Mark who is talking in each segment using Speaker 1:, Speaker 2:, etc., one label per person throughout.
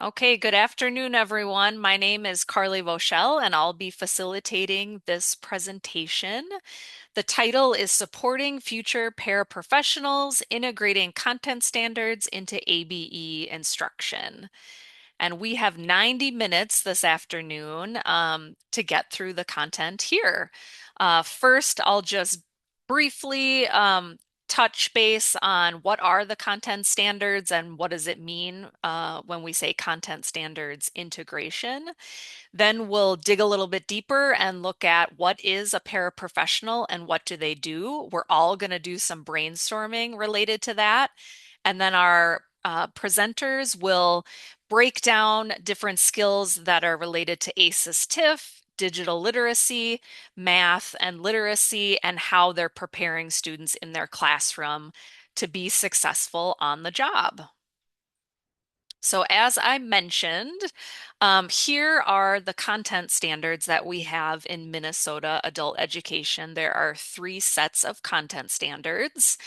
Speaker 1: Okay, good afternoon, everyone. My name is Carly Voshell, and I'll be facilitating this presentation. The title is Supporting Future Paraprofessionals, Integrating Content Standards into ABE Instruction. And we have 90 minutes this afternoon to get through the content here. First, I'll just briefly touch base on what are the content standards and what does it mean when we say content standards integration. Then we'll dig a little bit deeper and look at what is a paraprofessional and what do they do. We're all going to do some brainstorming related to that. And then our presenters will break down different skills that are related to ACES TIF, digital literacy, math, and literacy, and how they're preparing students in their classroom to be successful on the job. So as I mentioned, here are the content standards that we have in Minnesota adult education. There are three sets of content standards.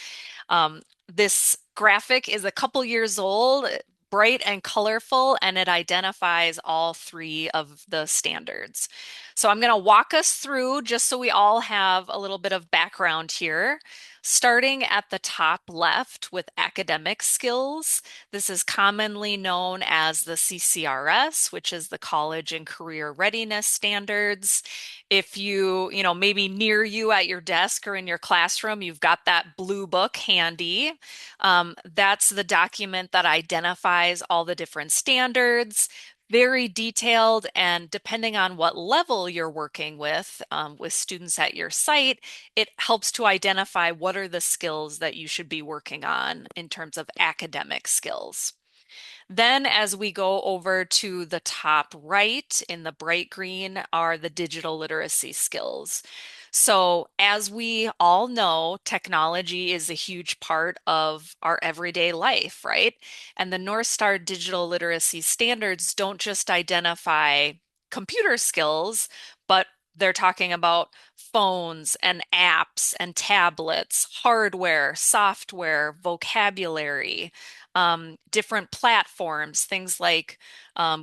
Speaker 1: This graphic is a couple years old, bright and colorful, and it identifies all three of the standards. So I'm going to walk us through just so we all have a little bit of background here. Starting at the top left with academic skills, this is commonly known as the CCRS, which is the College and Career Readiness Standards. If maybe near you at your desk or in your classroom, you've got that blue book handy. That's the document that identifies all the different standards, very detailed, and depending on what level you're working with students at your site, it helps to identify what are the skills that you should be working on in terms of academic skills. Then, as we go over to the top right in the bright green, are the digital literacy skills. So, as we all know, technology is a huge part of our everyday life, right? And the North Star digital literacy standards don't just identify computer skills, but they're talking about phones and apps and tablets, hardware, software, vocabulary, different platforms, things like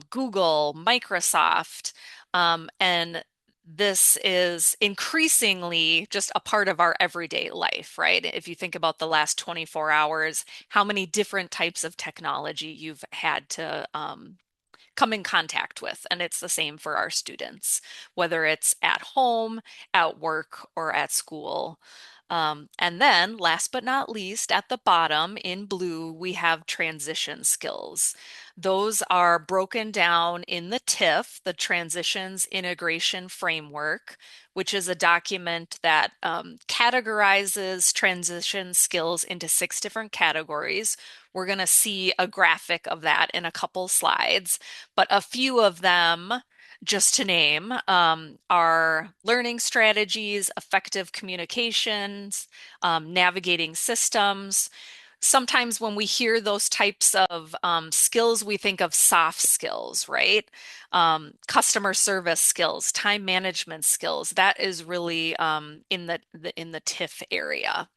Speaker 1: Google, Microsoft, and this is increasingly just a part of our everyday life, right? If you think about the last 24 hours, how many different types of technology you've had to come in contact with. And it's the same for our students, whether it's at home, at work, or at school. And then, last but not least, at the bottom in blue, we have transition skills. Those are broken down in the TIF, the Transitions Integration Framework, which is a document that categorizes transition skills into 6 different categories. We're going to see a graphic of that in a couple slides, but a few of them, just to name, are learning strategies, effective communications, navigating systems. Sometimes when we hear those types of skills, we think of soft skills, right? Customer service skills, time management skills. That is really in the TIF area.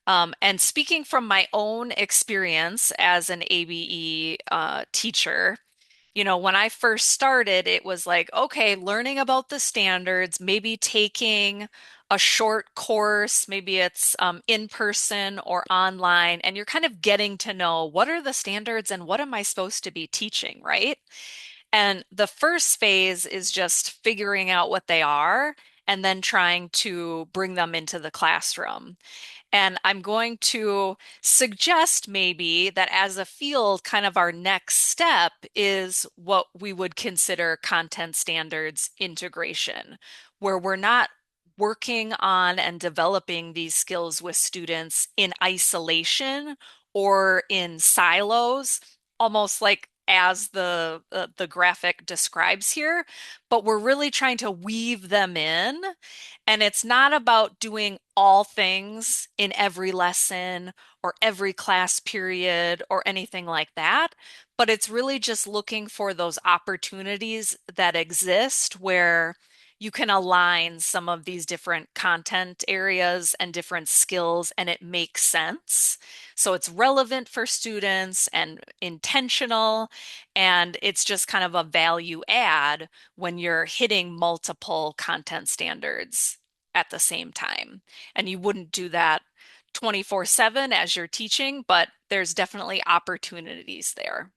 Speaker 1: And speaking from my own experience as an ABE teacher, when I first started, it was like, okay, learning about the standards, maybe taking a short course, maybe it's in person or online, and you're kind of getting to know what are the standards and what am I supposed to be teaching, right? And the first phase is just figuring out what they are and then trying to bring them into the classroom. And I'm going to suggest maybe that as a field, kind of our next step is what we would consider content standards integration, where we're not working on and developing these skills with students in isolation or in silos, almost like as the graphic describes here, but we're really trying to weave them in, and it's not about doing all things in every lesson or every class period or anything like that. But it's really just looking for those opportunities that exist where you can align some of these different content areas and different skills, and it makes sense. So it's relevant for students and intentional, and it's just kind of a value add when you're hitting multiple content standards at the same time. And you wouldn't do that 24/7 as you're teaching, but there's definitely opportunities there.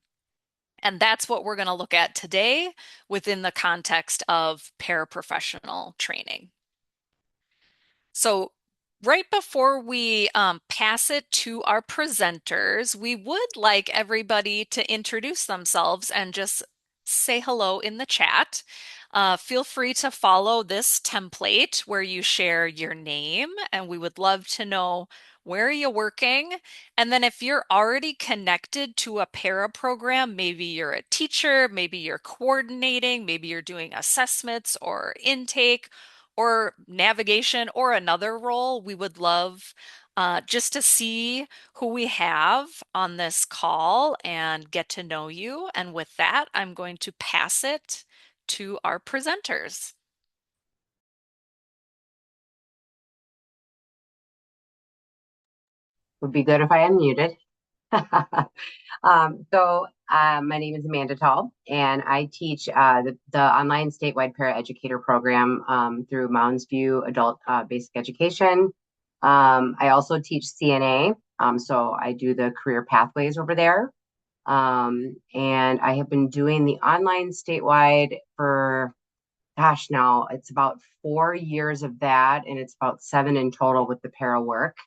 Speaker 1: And that's what we're going to look at today within the context of paraprofessional training. So, right before we pass it to our presenters, we would like everybody to introduce themselves and just say hello in the chat. Feel free to follow this template where you share your name, and we would love to know where are you working. And then if you're already connected to a para program, maybe you're a teacher, maybe you're coordinating, maybe you're doing assessments or intake or navigation or another role, we would love just to see who we have on this call and get to know you. And with that, I'm going to pass it to our presenters.
Speaker 2: Would be good if I unmuted. My name is Amanda Tall, and I teach the online statewide paraeducator program through Mounds View Adult Basic Education. I also teach CNA, so I do the career pathways over there. And I have been doing the online statewide for, gosh, now it's about 4 years of that, and it's about 7 in total with the para work.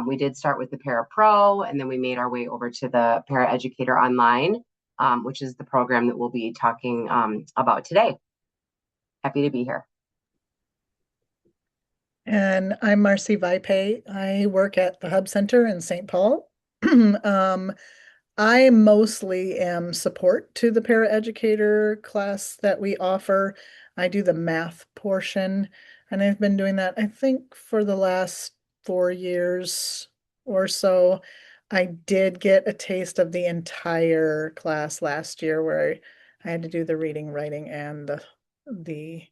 Speaker 2: We did start with the Para Pro, and then we made our way over to the Para Educator Online, which is the program that we'll be talking about today. Happy to be here.
Speaker 3: And I'm Marcy Vipe. I work at the Hub Center in St. Paul. I mostly am support to the paraeducator class that we offer. I do the math portion, and I've been doing that, I think, for the last 4 years or so. I did get a taste of the entire class last year where I had to do the reading, writing, and the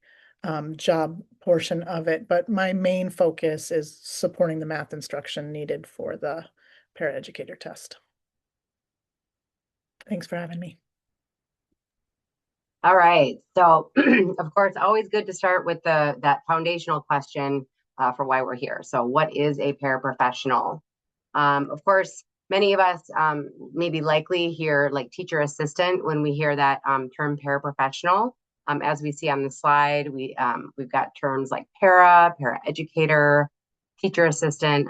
Speaker 3: job portion of it. But my main focus is supporting the math instruction needed for the paraeducator test. Thanks for having me.
Speaker 2: All right. So, of course, always good to start with that foundational question for why we're here. So, what is a paraprofessional? Of course, many of us maybe likely hear like teacher assistant when we hear that term paraprofessional. As we see on the slide, we've got terms like paraeducator, teacher assistant.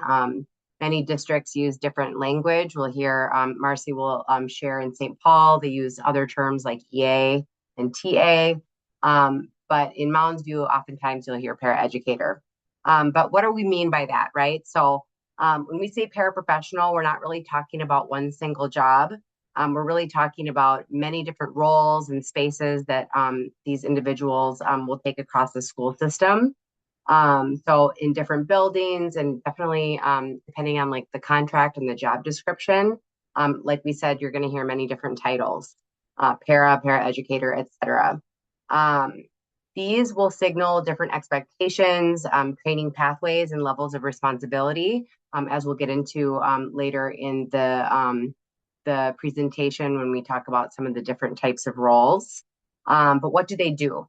Speaker 2: Many districts use different language. We'll hear Marcy will share in St. Paul, they use other terms like EA and TA. But in Mounds View, oftentimes you'll hear paraeducator. But what do we mean by that, right? So when we say paraprofessional, we're not really talking about one single job. We're really talking about many different roles and spaces that these individuals will take across the school system. So in different buildings and definitely depending on like the contract and the job description, like we said, you're going to hear many different titles, paraeducator, etc. These will signal different expectations, training pathways, and levels of responsibility, as we'll get into later in the presentation when we talk about some of the different types of roles. But what do they do?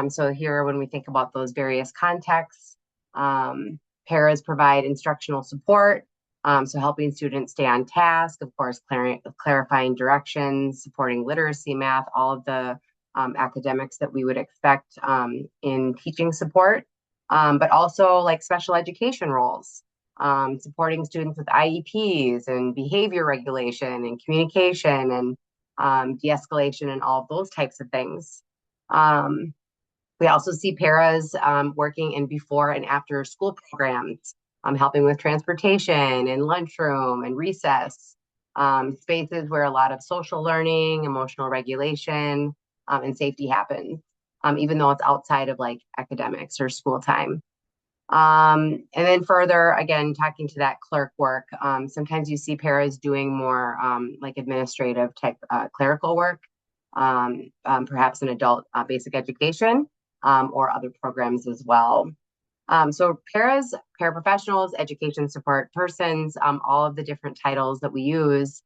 Speaker 2: So here, when we think about those various contexts, paras provide instructional support, so helping students stay on task, of course, clarifying directions, supporting literacy, math, all of the academics that we would expect in teaching support, but also like special education roles, supporting students with IEPs and behavior regulation and communication and de-escalation and all of those types of things. We also see paras working in before and after school programs, helping with transportation and lunchroom and recess, spaces where a lot of social learning, emotional regulation, and safety happens, even though it's outside of like academics or school time. And then further, again, talking to that clerk work, sometimes you see paras doing more like administrative type clerical work, perhaps in adult basic education. or other programs as well. So paraprofessionals, education support persons, all of the different titles that we use,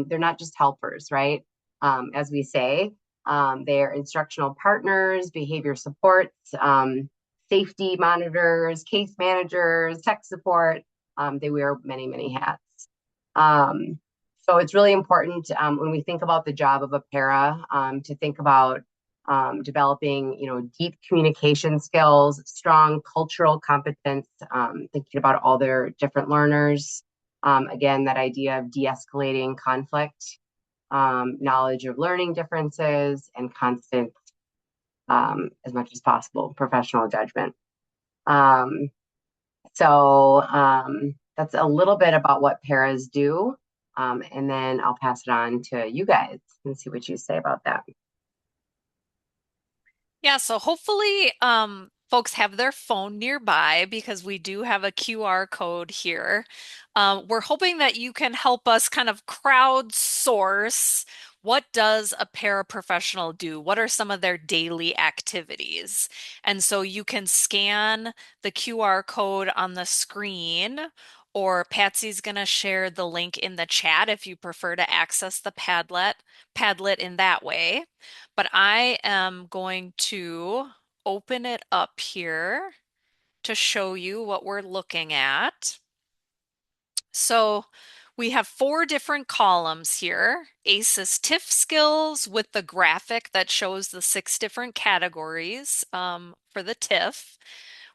Speaker 2: they're not just helpers, right? As we say, they're instructional partners, behavior supports, safety monitors, case managers, tech support. They wear many, many hats. Um, so it's really important when we think about the job of a para to think about developing, deep communication skills, strong cultural competence, thinking about all their different learners. Again, that idea of de-escalating conflict, knowledge of learning differences, and constant, as much as possible, professional judgment. Um, so that's a little bit about what paras do. And then I'll pass it on to you guys and see what you say about that.
Speaker 1: Yeah, so hopefully folks have their phone nearby because we do have a QR code here. We're hoping that you can help us kind of crowdsource what does a paraprofessional do? What are some of their daily activities? And so you can scan the QR code on the screen, or Patsy's going to share the link in the chat if you prefer to access the Padlet in that way. But I am going to open it up here to show you what we're looking at. So we have 4 different columns here. ACES TIF skills with the graphic that shows the 6 different categories for the TIF.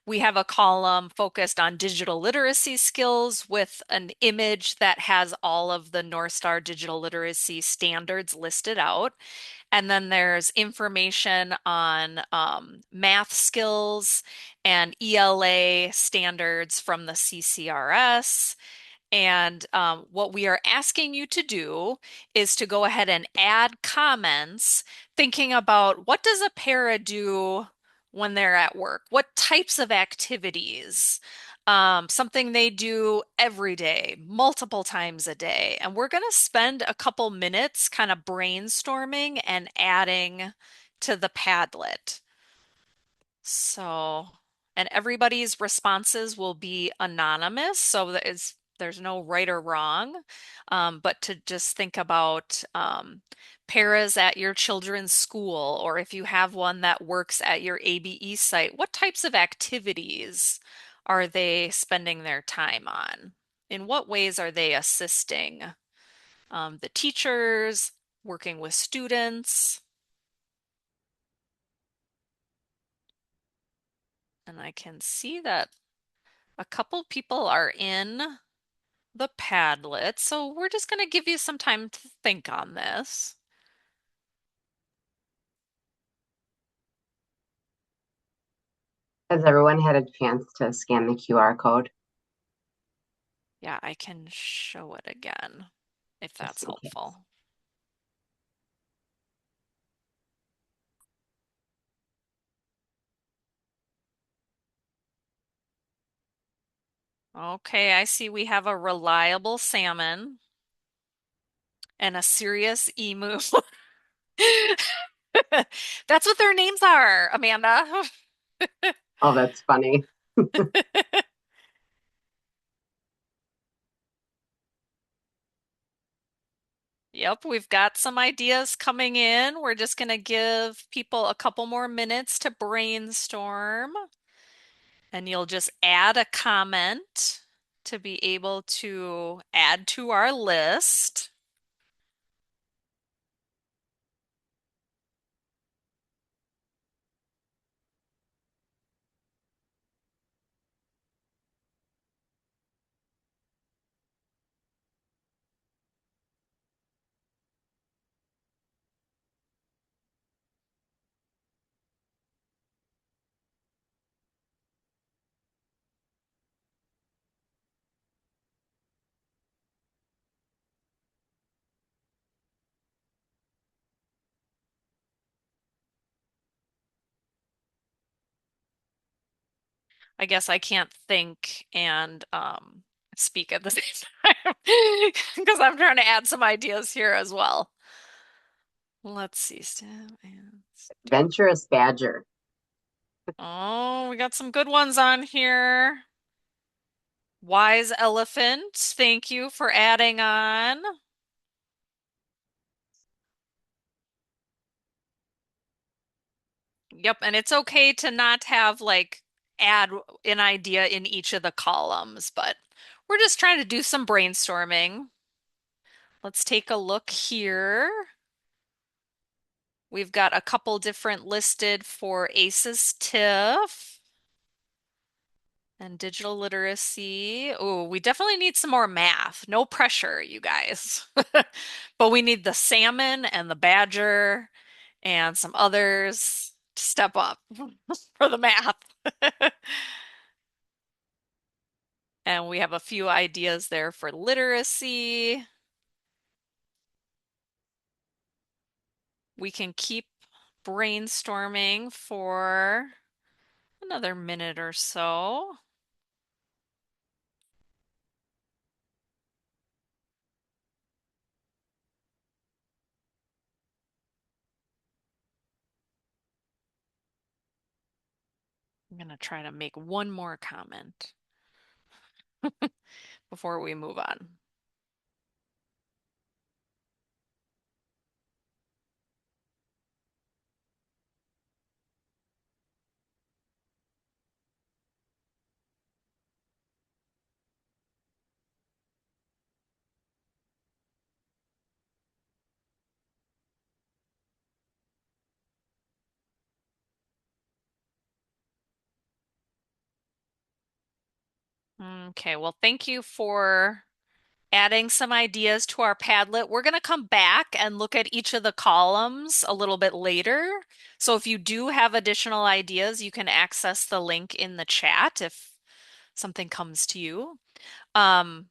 Speaker 1: We have a column focused on digital literacy skills with an image that has all of the North Star digital literacy standards listed out. And then there's information on math skills and ELA standards from the CCRS. And what we are asking you to do is to go ahead and add comments thinking about what does a para do when they're at work? What types of activities? Something they do every day, multiple times a day. And we're going to spend a couple minutes kind of brainstorming and adding to the Padlet. So, and everybody's responses will be anonymous, so there's no right or wrong. But to just think about paras at your children's school, or if you have one that works at your ABE site, what types of activities are they spending their time on? In what ways are they assisting the teachers, working with students? And I can see that a couple people are in the Padlet, so we're just going to give you some time to think on this.
Speaker 2: Has everyone had a chance to scan the QR code
Speaker 1: Yeah, I can show it again if
Speaker 2: just
Speaker 1: that's
Speaker 2: in case?
Speaker 1: helpful. Okay, I see we have a reliable salmon and a serious emu. That's what their names are, Amanda.
Speaker 2: Oh, that's funny.
Speaker 1: Yep, we've got some ideas coming in. We're just going to give people a couple more minutes to brainstorm. And you'll just add a comment to be able to add to our list. I guess I can't think and speak at the same time because I'm trying to add some ideas here as well. Let's see, STEM and STEM.
Speaker 2: Adventurous badger.
Speaker 1: Oh, we got some good ones on here. Wise Elephant, thank you for adding on. Yep, and it's okay to not have like add an idea in each of the columns, but we're just trying to do some brainstorming. Let's take a look here. We've got a couple different listed for ACES TIF and digital literacy. Oh, we definitely need some more math. No pressure, you guys. But we need the salmon and the badger and some others to step up for the math. And we have a few ideas there for literacy. We can keep brainstorming for another minute or so. I'm going to try to make one more comment before we move on. Okay, well, thank you for adding some ideas to our Padlet. We're going to come back and look at each of the columns a little bit later. So if you do have additional ideas, you can access the link in the chat if something comes to you. Um,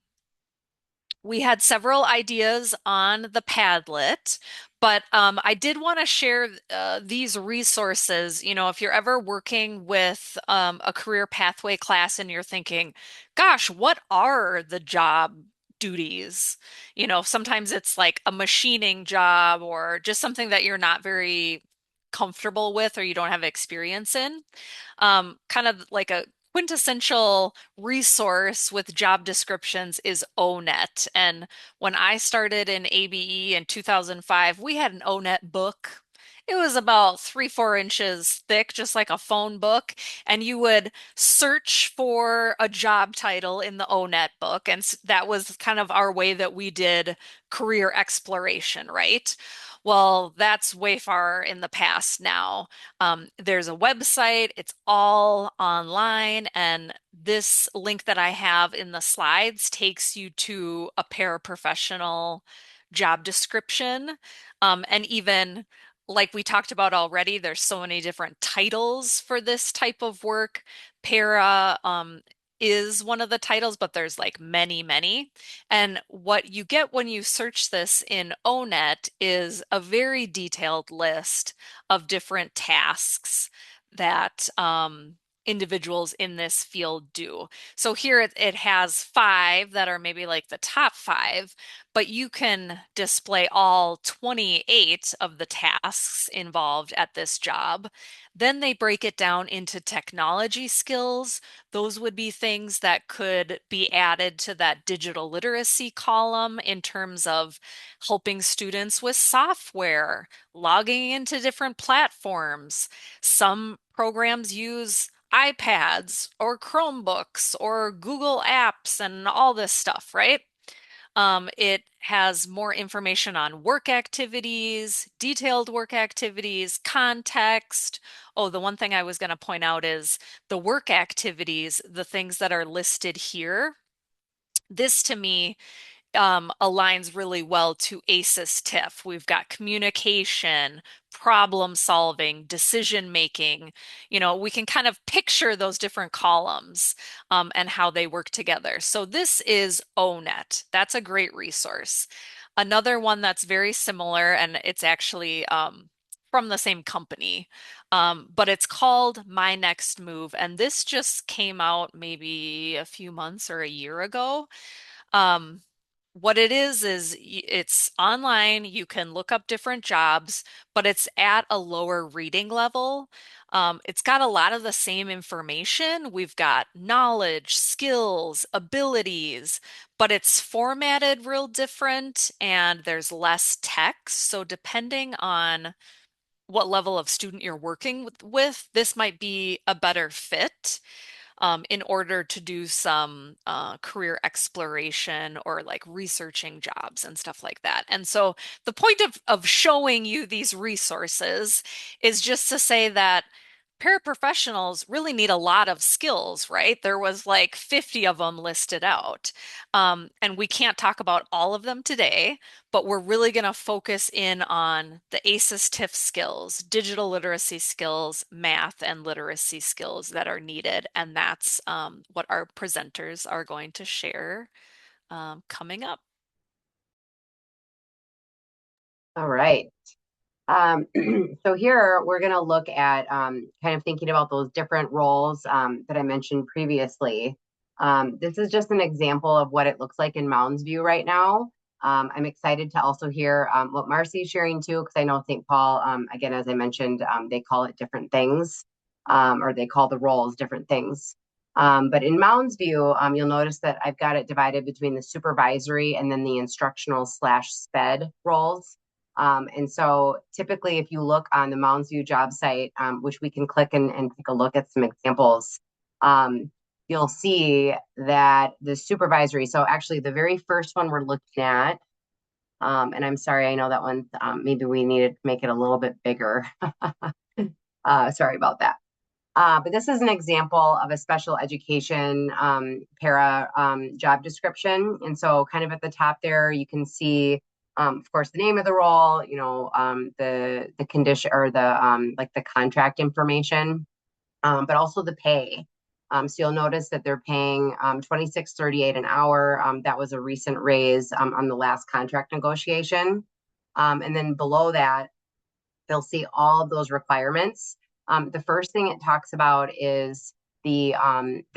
Speaker 1: we had several ideas on the Padlet, but I did want to share these resources. You know, if you're ever working with a career pathway class and you're thinking, gosh, what are the job duties? You know, sometimes it's like a machining job or just something that you're not very comfortable with or you don't have experience in. Kind of like a quintessential resource with job descriptions is ONET. And when I started in ABE in 2005, we had an ONET book. It was about 3, 4 inches thick, just like a phone book. And you would search for a job title in the ONET book. And that was kind of our way that we did career exploration, right? Well, that's way far in the past now. There's a website, it's all online, and this link that I have in the slides takes you to a paraprofessional job description. And even like we talked about already, there's so many different titles for this type of work. Para is one of the titles, but there's like many, many. And what you get when you search this in ONET is a very detailed list of different tasks that individuals in this field do. So here it has 5 that are maybe like the top 5, but you can display all 28 of the tasks involved at this job. Then they break it down into technology skills. Those would be things that could be added to that digital literacy column in terms of helping students with software, logging into different platforms. Some programs use iPads or Chromebooks or Google Apps and all this stuff, right? It has more information on work activities, detailed work activities, context. Oh, the one thing I was going to point out is the work activities, the things that are listed here. This to me aligns really well to ACES TIF. We've got communication, problem solving, decision making. You know, we can kind of picture those different columns and how they work together. So this is ONET. That's a great resource. Another one that's very similar, and it's actually from the same company, but it's called My Next Move. And this just came out maybe a few months or a year ago. Um, what it is it's online. You can look up different jobs, but it's at a lower reading level. It's got a lot of the same information. We've got knowledge, skills, abilities, but it's formatted real different and there's less text. So depending on what level of student you're working with, this might be a better fit in order to do some career exploration or like researching jobs and stuff like that. And so the point of showing you these resources is just to say that paraprofessionals really need a lot of skills, right? There was like 50 of them listed out. And we can't talk about all of them today, but we're really going to focus in on the ACES TIF skills, digital literacy skills, math and literacy skills that are needed. And that's what our presenters are going to share coming up.
Speaker 2: All right. Um, so here we're going to look at kind of thinking about those different roles that I mentioned previously. This is just an example of what it looks like in Mounds View right now. I'm excited to also hear what Marcy's sharing too, because I know St. Paul, again, as I mentioned, they call it different things, or they call the roles different things. But in Mounds View, you'll notice that I've got it divided between the supervisory and then the instructional / SPED roles. And so typically, if you look on the Mounds View job site, which we can click and take a look at some examples, you'll see that the supervisory, so actually the very first one we're looking at, and I'm sorry, I know that one, maybe we needed to make it a little bit bigger. Sorry about that. But this is an example of a special education para job description. And so kind of at the top there, you can see, of course, the name of the role, you know, the condition or the like the contract information, but also the pay. So you'll notice that they're paying $26.38 an hour. That was a recent raise on the last contract negotiation. And then below that, they'll see all of those requirements. The first thing it talks about is the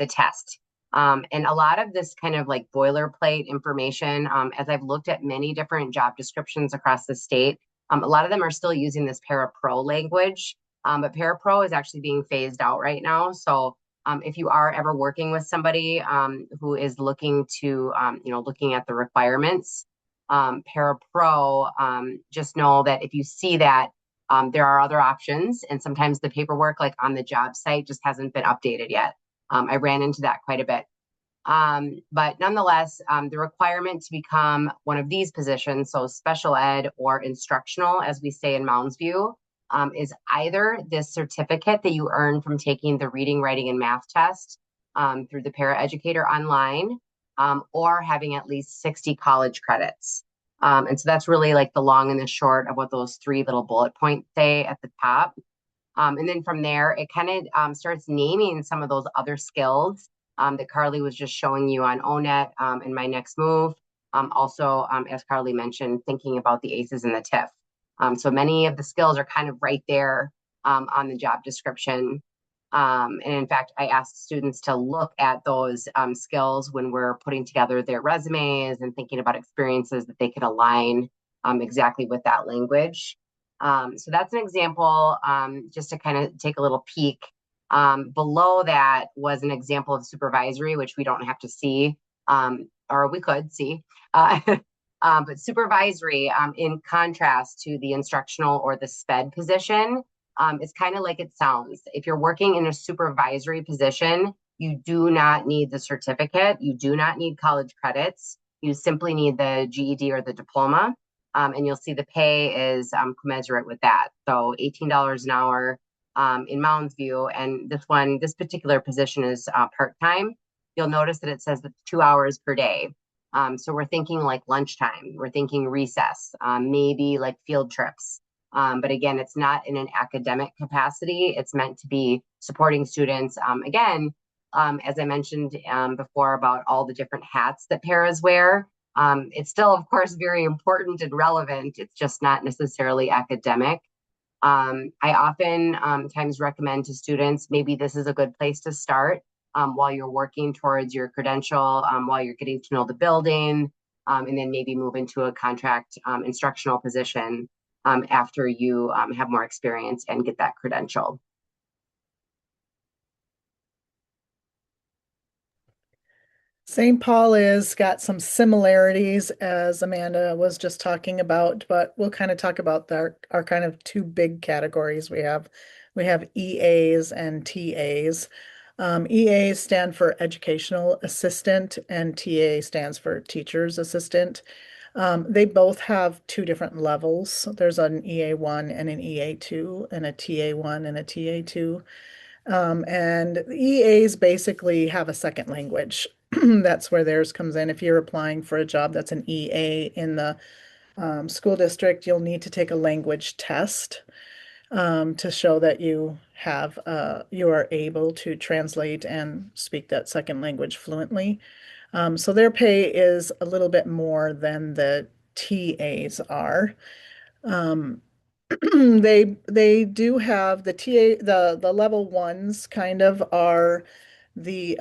Speaker 2: test. And a lot of this kind of like boilerplate information, as I've looked at many different job descriptions across the state, a lot of them are still using this Parapro language, but Parapro is actually being phased out right now. So if you are ever working with somebody who is looking to, you know, looking at the requirements, Parapro, just know that if you see that, there are other options, and sometimes the paperwork, like on the job site, just hasn't been updated yet. I ran into that quite a bit. But nonetheless, the requirement to become one of these positions, so special ed or instructional, as we say in Mounds View, is either this certificate that you earn from taking the reading, writing, and math test through the paraeducator online, or having at least 60 college credits. And so that's really like the long and the short of what those three little bullet points say at the top. And then from there, it kind of starts naming some of those other skills that Carly was just showing you on ONET in my next move. Also, as Carly mentioned, thinking about the ACEs and the TIF. So many of the skills are kind of right there on the job description. And in fact, I asked students to look at those skills when we're putting together their resumes and thinking about experiences that they could align exactly with that language. So that's an example, just to kind of take a little peek. Below that was an example of supervisory, which we don't have to see, or we could see. But supervisory, in contrast to the instructional or the SPED position, it's kind of like it sounds. If you're working in a supervisory position, you do not need the certificate. You do not need college credits. You simply need the GED or the diploma. And you'll see the pay is commensurate with that. So $18 an hour in Mounds View. And this particular position is part-time. You'll notice that it says it's 2 hours per day. So we're thinking like lunchtime. We're thinking recess, maybe like field trips. But again, it's not in an academic capacity. It's meant to be supporting students. Again, as I mentioned before about all the different hats that paras wear, it's still, of course, very important and relevant. It's just not necessarily academic. I often times recommend to students, maybe this is a good place to start while you're working towards your credential, while you're getting to know the building, and then maybe move into a contract instructional position after you have more experience and get that credential.
Speaker 3: St. Paul is got some similarities as Amanda was just talking about, but we'll kind of talk about our kind of two big categories we have. We have EAs and TAs. EAs stand for Educational Assistant and TA stands for Teacher's Assistant. They both have two different levels. There's an EA1 and an EA2 and a TA1 and a TA2. And the EAs basically have a second language. That's where theirs comes in. If you're applying for a job that's an EA in the school district, you'll need to take a language test to show that you are able to translate and speak that second language fluently. So their pay is a little bit more than the TAs are. Um, they do have the TA the level ones kind of are the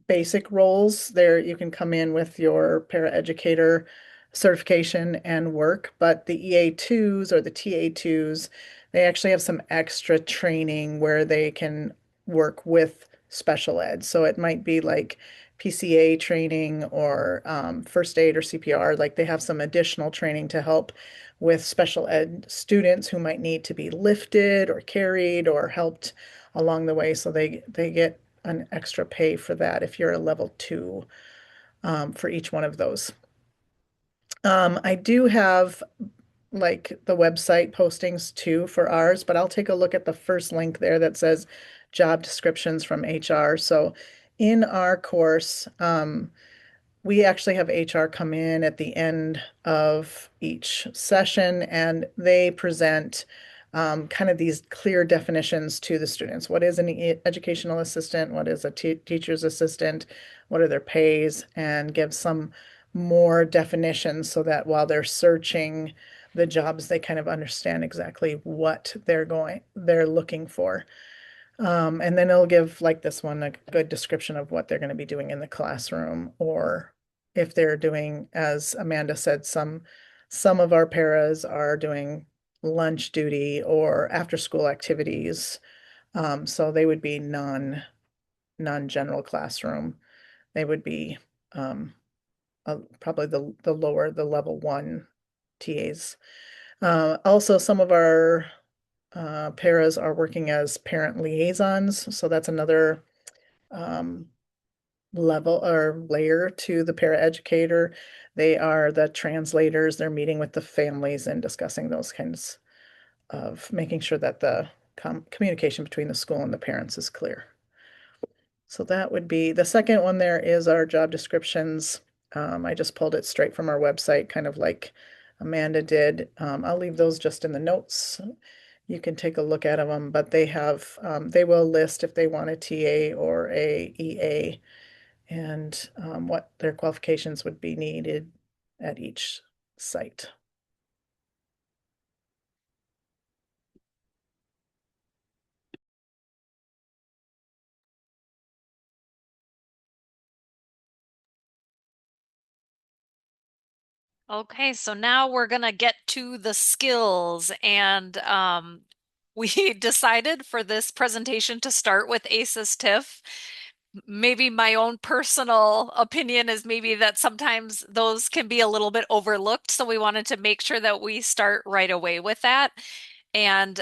Speaker 3: basic roles. There you can come in with your paraeducator certification and work, but the EA2s or the TA2s, they actually have some extra training where they can work with special ed. So it might be like PCA training or first aid or CPR. Like they have some additional training to help with special ed students who might need to be lifted or carried or helped along the way. So they get an extra pay for that if you're a level two for each one of those. I do have like the website postings too for ours, but I'll take a look at the first link there that says job descriptions from HR. So in our course, we actually have HR come in at the end of each session and they present kind of these clear definitions to the students. What is an educational assistant? What is a teacher's assistant? What are their pays? And give some more definitions so that while they're searching the jobs, they kind of understand exactly what they're looking for. And then it'll give like this one a good description of what they're going to be doing in the classroom, or if they're doing, as Amanda said, some of our paras are doing lunch duty or after school activities. So they would be non-general classroom. They would be probably the level one TAs. Also, some of our paras are working as parent liaisons, so that's another um, level or layer to the paraeducator. They are the translators. They're meeting with the families and discussing those kinds of making sure that the communication between the school and the parents is clear. So that would be the second one. There is our job descriptions. I just pulled it straight from our website, kind of like Amanda did. I'll leave those just in the notes. You can take a look at them, but they will list if they want a TA or a EA and what their qualifications would be needed at each site.
Speaker 1: Okay, so now we're gonna get to the skills, and we decided for this presentation to start with ACES TIF. Maybe my own personal opinion is maybe that sometimes those can be a little bit overlooked, so we wanted to make sure that we start right away with that. And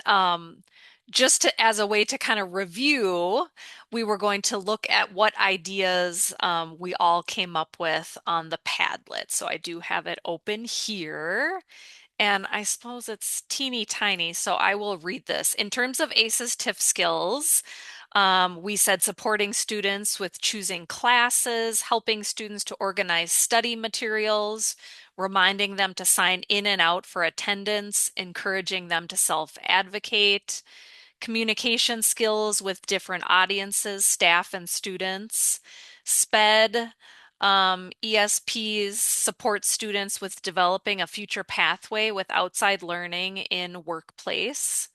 Speaker 1: just as a way to kind of review, we were going to look at what ideas we all came up with on the Padlet. So I do have it open here. And I suppose it's teeny tiny, so I will read this. In terms of ACES TIF skills, we said supporting students with choosing classes, helping students to organize study materials, reminding them to sign in and out for attendance, encouraging them to self-advocate, communication skills with different audiences, staff, and students. SPED, ESPs support students with developing a future pathway with outside learning in workplace.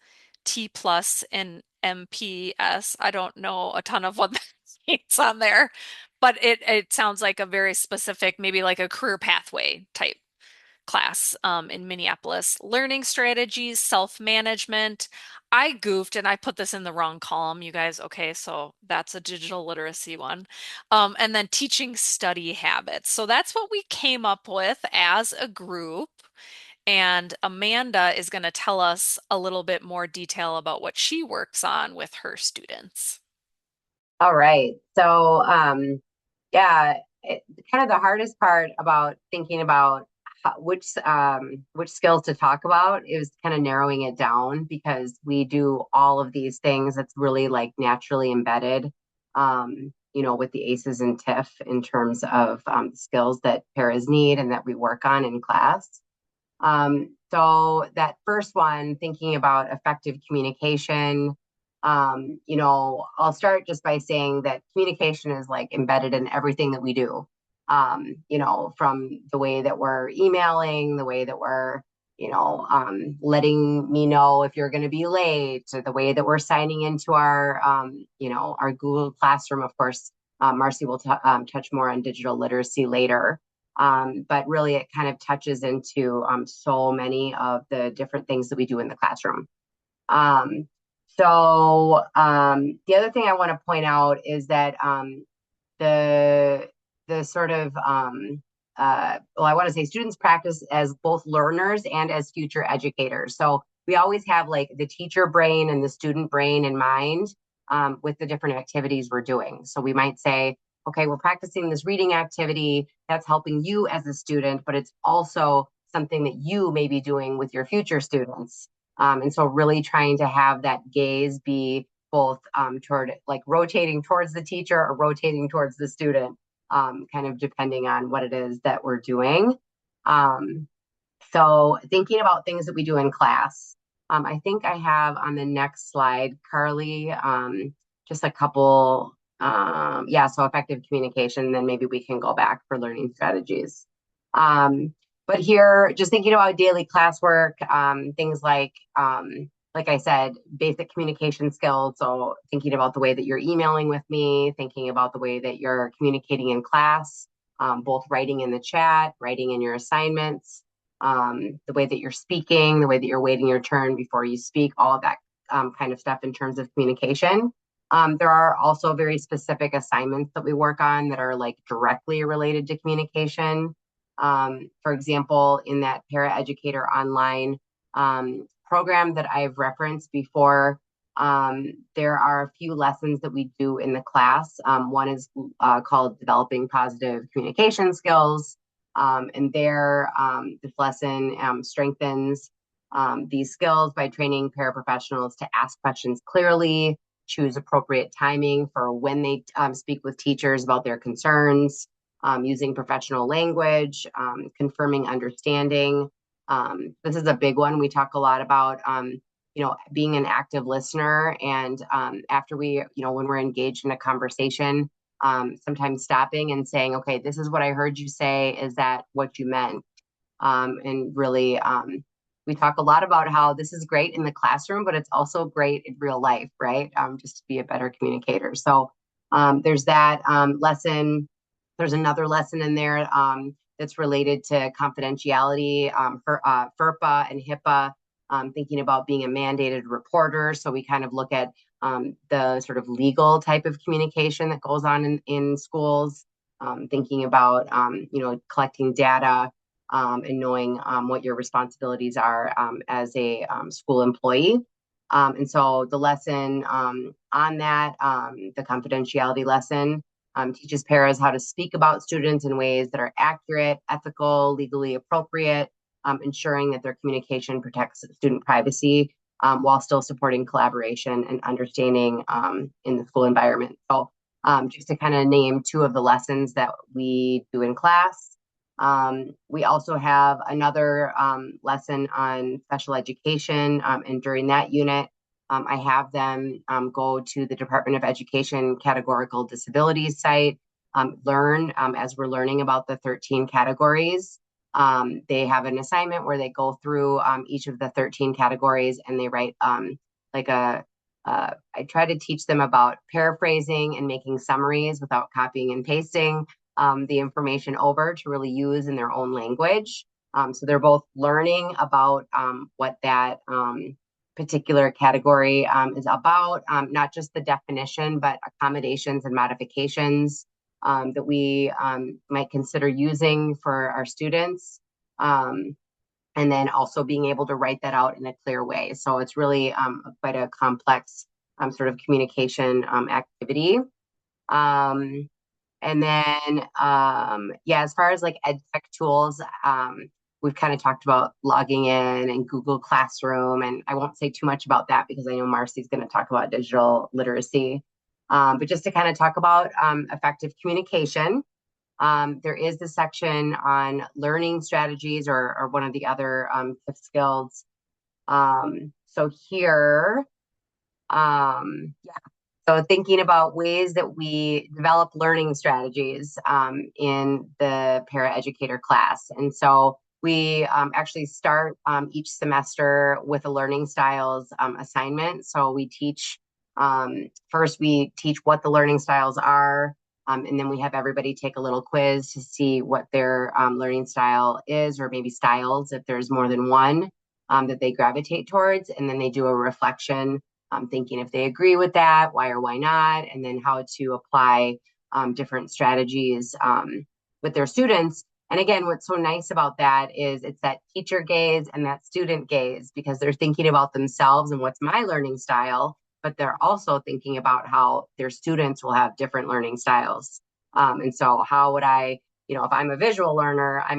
Speaker 1: T plus and MPS. I don't know a ton of what that means on there, but it sounds like a very specific, maybe like a career pathway type class in Minneapolis. Learning strategies, self-management. I goofed and I put this in the wrong column, you guys. Okay, so that's a digital literacy one. And then teaching study habits. So that's what we came up with as a group. And Amanda is going to tell us a little bit more detail about what she works on with her students.
Speaker 2: All right. So, yeah, kind of the hardest part about thinking about which skills to talk about is kind of narrowing it down because we do all of these things that's really like naturally embedded, with the ACEs and TIF in terms of skills that paras need and that we work on in class. So that first one, thinking about effective communication, I'll start just by saying that communication is like embedded in everything that we do. From the way that we're emailing, the way that we're, letting me know if you're going to be late, or the way that we're signing into our Google Classroom. Of course, Marcy will touch more on digital literacy later. But really, it kind of touches into so many of the different things that we do in the classroom. Um, the other thing I want to point out is that the sort of I want to say students practice as both learners and as future educators. So we always have like the teacher brain and the student brain in mind with the different activities we're doing. So we might say, okay, we're practicing this reading activity that's helping you as a student, but it's also something that you may be doing with your future students. And so really trying to have that gaze be both toward like rotating towards the teacher or rotating towards the student, kind of depending on what it is that we're doing. So thinking about things that we do in class. I think I have on the next slide, Carly, just a couple, so effective communication, then maybe we can go back for learning strategies. But here, just thinking about daily classwork, things like I said, basic communication skills. So thinking about the way that you're emailing with me, thinking about the way that you're communicating in class, both writing in the chat, writing in your assignments, the way that you're speaking, the way that you're waiting your turn before you speak, all of that kind of stuff in terms of communication. There are also very specific assignments that we work on that are like directly related to communication. For example, in that Paraeducator Online program that I've referenced before, there are a few lessons that we do in the class. One is called Developing Positive Communication Skills. And this lesson strengthens these skills by training paraprofessionals to ask questions clearly, choose appropriate timing for when they speak with teachers about their concerns, using professional language, confirming understanding. This is a big one. We talk a lot about, being an active listener. And after when we're engaged in a conversation, sometimes stopping and saying, okay, this is what I heard you say. Is that what you meant? And really, we talk a lot about how this is great in the classroom, but it's also great in real life, right? Just to be a better communicator. So there's that lesson. There's another lesson in there that's related to confidentiality, for FERPA and HIPAA, thinking about being a mandated reporter. So we kind of look at the sort of legal type of communication that goes on in schools, thinking about, collecting data and knowing what your responsibilities are as a school employee. And so the lesson on that, the confidentiality lesson, teaches paras how to speak about students in ways that are accurate, ethical, legally appropriate, ensuring that their communication protects student privacy while still supporting collaboration and understanding in the school environment. So just to kind of name two of the lessons that we do in class. We also have another lesson on special education, and during that unit, I have them go to the Department of Education Categorical Disabilities site, learn as we're learning about the 13 categories. They have an assignment where they go through each of the 13 categories and they write I try to teach them about paraphrasing and making summaries without copying and pasting the information over to really use in their own language. So they're both learning about what that particular category is about, not just the definition, but accommodations and modifications that we might consider using for our students. And then also being able to write that out in a clear way. So it's really quite a complex sort of communication activity. Um, and then, yeah, as far as like ed tech tools, we've kind of talked about logging in and Google Classroom, and I won't say too much about that because I know Marcy's going to talk about digital literacy. But just to kind of talk about effective communication, there is the section on learning strategies or one of the other skills. So here, yeah, so thinking about ways that we develop learning strategies in the paraeducator class. And so we actually start each semester with a learning styles assignment. So we teach, first we teach what the learning styles are, and then we have everybody take a little quiz to see what their learning style is, or maybe styles if there's more than one that they gravitate towards. And then they do a reflection, thinking if they agree with that, why or why not, and then how to apply different strategies with their students. And again, what's so nice about that is it's that teacher gaze and that student gaze, because they're thinking about themselves and what's my learning style, but they're also thinking about how their students will have different learning styles. And so how would I, if I'm a visual learner, I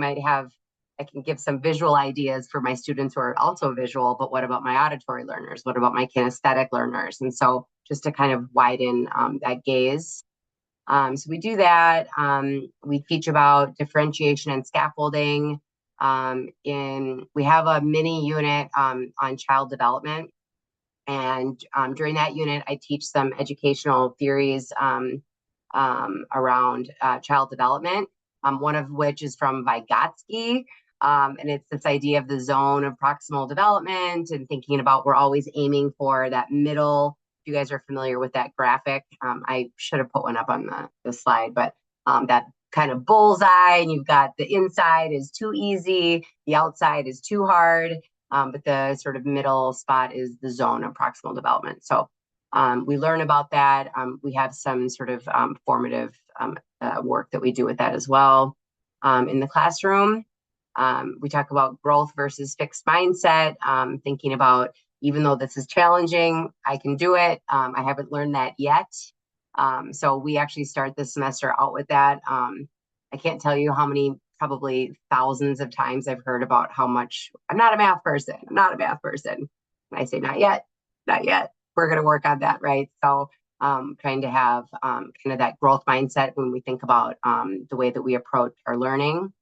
Speaker 2: can give some visual ideas for my students who are also visual, but what about my auditory learners? What about my kinesthetic learners? And so just to kind of widen that gaze. So we do that. We teach about differentiation and scaffolding. We have a mini unit on child development. And during that unit, I teach some educational theories around child development, one of which is from Vygotsky. And it's this idea of the zone of proximal development and thinking about we're always aiming for that middle. If you guys are familiar with that graphic, I should have put one up on the slide, but that kind of bullseye, and you've got the inside is too easy, the outside is too hard, but the sort of middle spot is the zone of proximal development. So we learn about that. We have some sort of formative work that we do with that as well. In the classroom, we talk about growth versus fixed mindset, thinking about, even though this is challenging, I can do it. I haven't learned that yet. So we actually start this semester out with that. I can't tell you how many, probably thousands of times I've heard about how much I'm not a math person. I'm not a math person. And I say, not yet, not yet. We're going to work on that, right? So trying to have kind of that growth mindset when we think about the way that we approach our learning.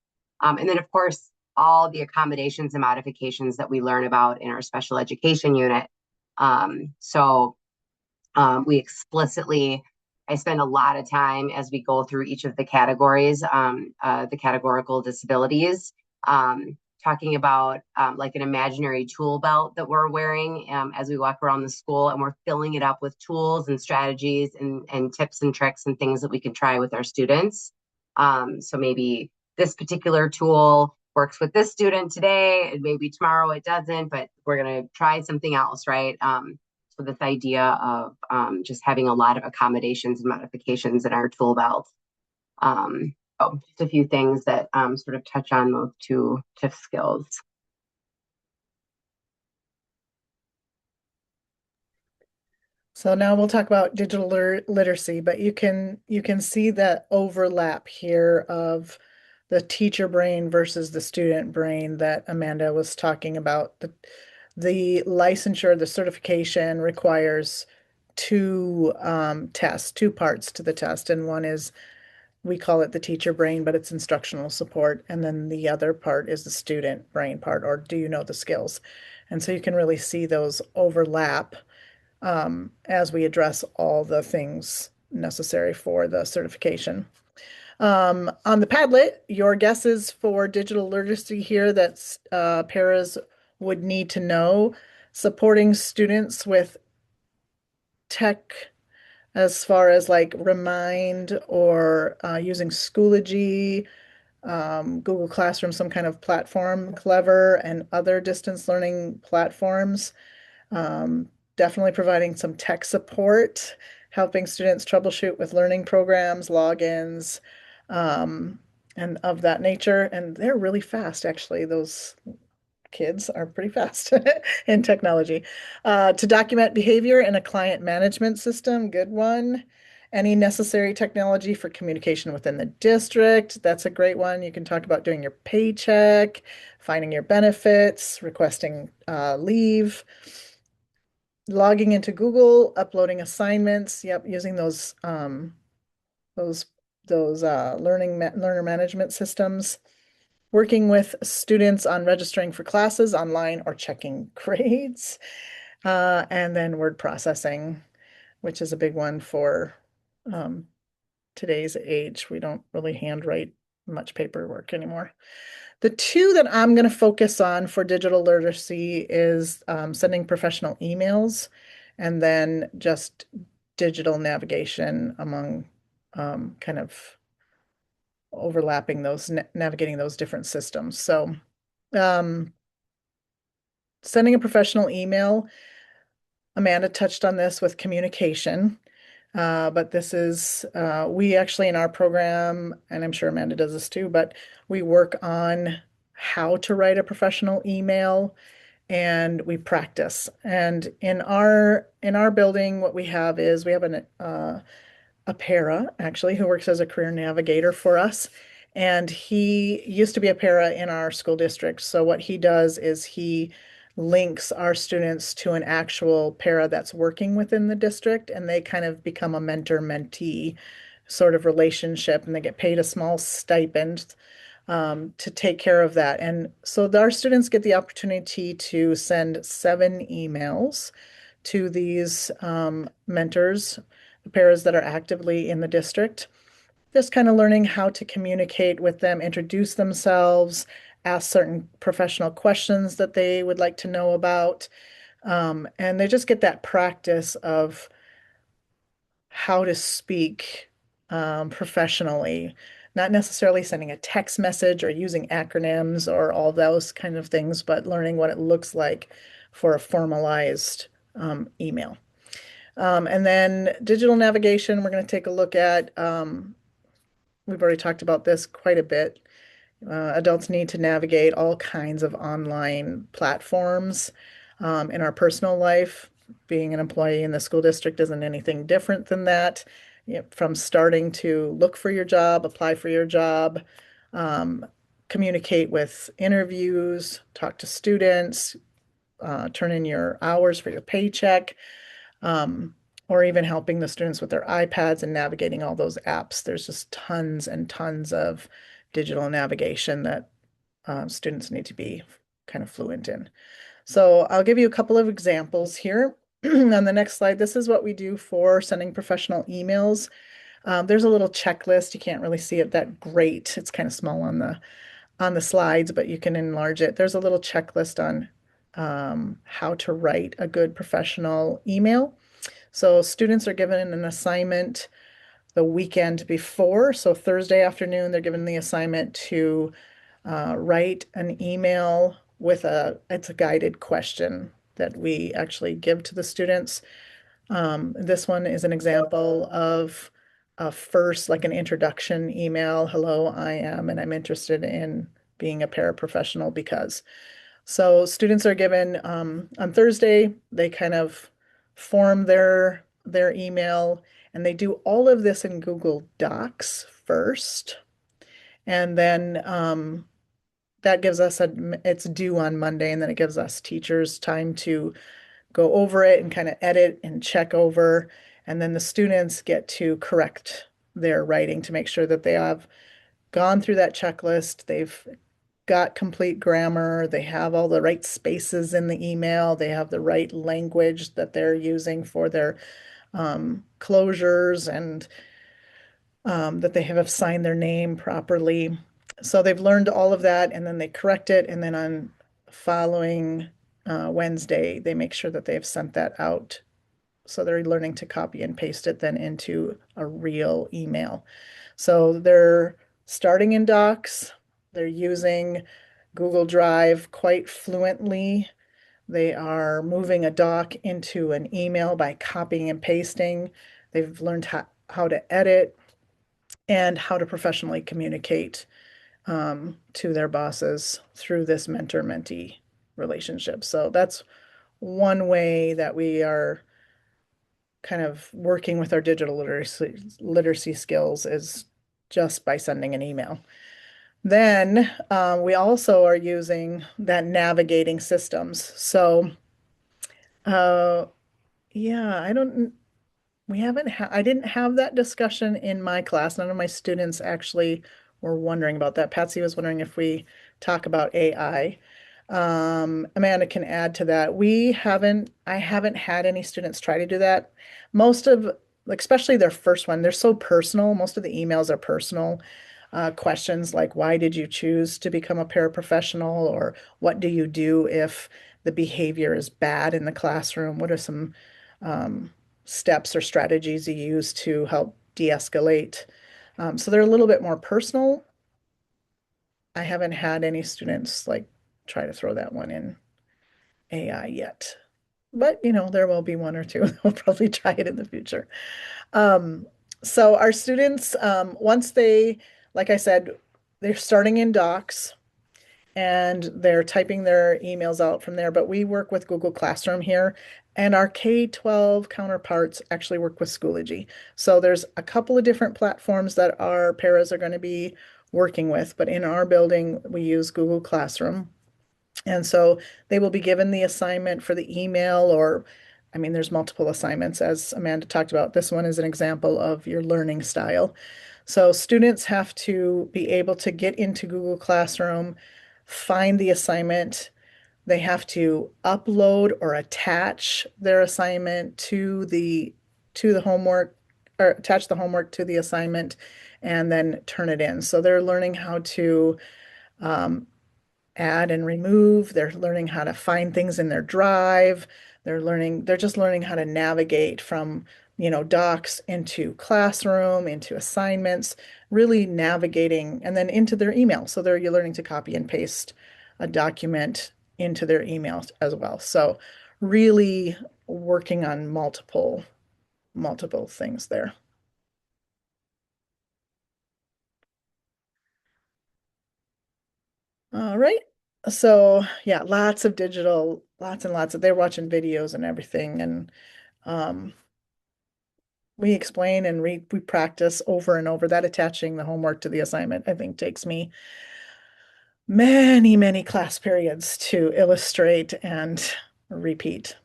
Speaker 2: And then, of course, all the accommodations and modifications that we learn about in our special education unit. So we explicitly, I spend a lot of time as we go through each of the categories, the categorical disabilities, talking about like an imaginary tool belt that we're wearing as we walk around the school, and we're filling it up with tools and strategies and tips and tricks and things that we can try with our students. So maybe this particular tool works with this student today, and maybe tomorrow it doesn't, but we're going to try something else, right? So this idea of just having a lot of accommodations and modifications in our tool belt. So just a few things that sort of touch on those two TIF skills.
Speaker 3: So now we'll talk about digital literacy, but you can see that overlap here of the teacher brain versus the student brain that Amanda was talking about. The licensure, the certification requires two tests, two parts to the test, and one is, we call it the teacher brain, but it's instructional support, and then the other part is the student brain part, or do you know the skills? And so you can really see those overlap as we address all the things necessary for the certification. On the Padlet, your guesses for digital literacy here that paras would need to know: supporting students with tech as far as like Remind or using Schoology, Google Classroom, some kind of platform, Clever, and other distance learning platforms. Um, Definitely providing some tech support, helping students troubleshoot with learning programs, logins, um, and of that nature. And they're really fast, actually. Those kids are pretty fast in technology. To document behavior in a client management system, good one. Any necessary technology for communication within the district, that's a great one. You can talk about doing your paycheck, finding your benefits, requesting leave, logging into Google, uploading assignments. Yep, using those learner management systems, working with students on registering for classes online or checking grades, and then word processing, which is a big one for um, today's age. We don't really handwrite much paperwork anymore. The two that I'm going to focus on for digital literacy is sending professional emails and then just digital navigation among kind of overlapping those, navigating those different systems. So, um, sending a professional email, Amanda touched on this with communication. But this is, we actually in our program, and I'm sure Amanda does this too, but we work on how to write a professional email and we practice. And in our building, what we have is we have a para actually who works as a career navigator for us. And he used to be a para in our school district. So what he does is he links our students to an actual para that's working within the district, and they kind of become a mentor-mentee sort of relationship, and they get paid a small stipend to take care of that. And so our students get the opportunity to send 7 emails to these mentors, the paras that are actively in the district, just kind of learning how to communicate with them, introduce themselves, ask certain professional questions that they would like to know about. And they just get that practice of how to speak professionally, not necessarily sending a text message or using acronyms or all those kind of things, but learning what it looks like for a formalized email. And then digital navigation, we're going to take a look at. We've already talked about this quite a bit. Adults need to navigate all kinds of online platforms in our personal life. Being an employee in the school district isn't anything different than that. You know, from starting to look for your job, apply for your job, um, communicate with interviews, talk to students, turn in your hours for your paycheck, um, or even helping the students with their iPads and navigating all those apps. There's just tons and tons of digital navigation that students need to be kind of fluent in. So I'll give you a couple of examples here. On the next slide, this is what we do for sending professional emails. There's a little checklist. You can't really see it that great. It's kind of small on the slides, but you can enlarge it. There's a little checklist on how to write a good professional email. So students are given an assignment the weekend before. So Thursday afternoon, they're given the assignment to write an email with it's a guided question that we actually give to the students. This one is an example of a first, like an introduction email. Hello, I am, and I'm interested in being a paraprofessional because. So students are given on Thursday, they kind of form their email and they do all of this in Google Docs first. And then that gives us it's due on Monday, and then it gives us teachers time to go over it and kind of edit and check over. And then the students get to correct their writing to make sure that they have gone through that checklist. They've got complete grammar. They have all the right spaces in the email. They have the right language that they're using for their closures, and that they have signed their name properly. So they've learned all of that, and then they correct it. And then on following Wednesday, they make sure that they've sent that out. So they're learning to copy and paste it then into a real email. So they're starting in Docs. They're using Google Drive quite fluently. They are moving a doc into an email by copying and pasting. They've learned how to edit and how to professionally communicate to their bosses through this mentor-mentee relationship. So that's one way that we are kind of working with our digital literacy skills is just by sending an email. Then we also are using that navigating systems. So uh, yeah, I don't, we haven't, I didn't have that discussion in my class. None of my students actually were wondering about that. Patsy was wondering if we talk about AI. Amanda can add to that. I haven't had any students try to do that. Most of, like, especially their first one, they're so personal. Most of the emails are personal. Questions like, why did you choose to become a paraprofessional? Or what do you do if the behavior is bad in the classroom? What are some um, steps or strategies you use to help de-escalate? So they're a little bit more personal. I haven't had any students like try to throw that one in AI yet. But there will be one or two that will probably try it in the future. Um, so our students, once they, like I said, they're starting in Docs and they're typing their emails out from there. But we work with Google Classroom here, and our K-12 counterparts actually work with Schoology. So there's a couple of different platforms that our paras are going to be working with, but in our building, we use Google Classroom. And so they will be given the assignment for the email, or, I mean, there's multiple assignments, as Amanda talked about. This one is an example of your learning style. So students have to be able to get into Google Classroom, find the assignment. They have to upload or attach their assignment to the homework, or attach the homework to the assignment and then turn it in. So they're learning how to um, add and remove. They're learning how to find things in their drive. They're just learning how to navigate from, docs into classroom, into assignments, really navigating, and then into their email. So you're learning to copy and paste a document into their emails as well. So really working on multiple things there. All right. So yeah, lots of digital, lots and lots of, they're watching videos and everything. And um, we explain and we practice over and over. That attaching the homework to the assignment, I think, takes me many, many class periods to illustrate and repeat.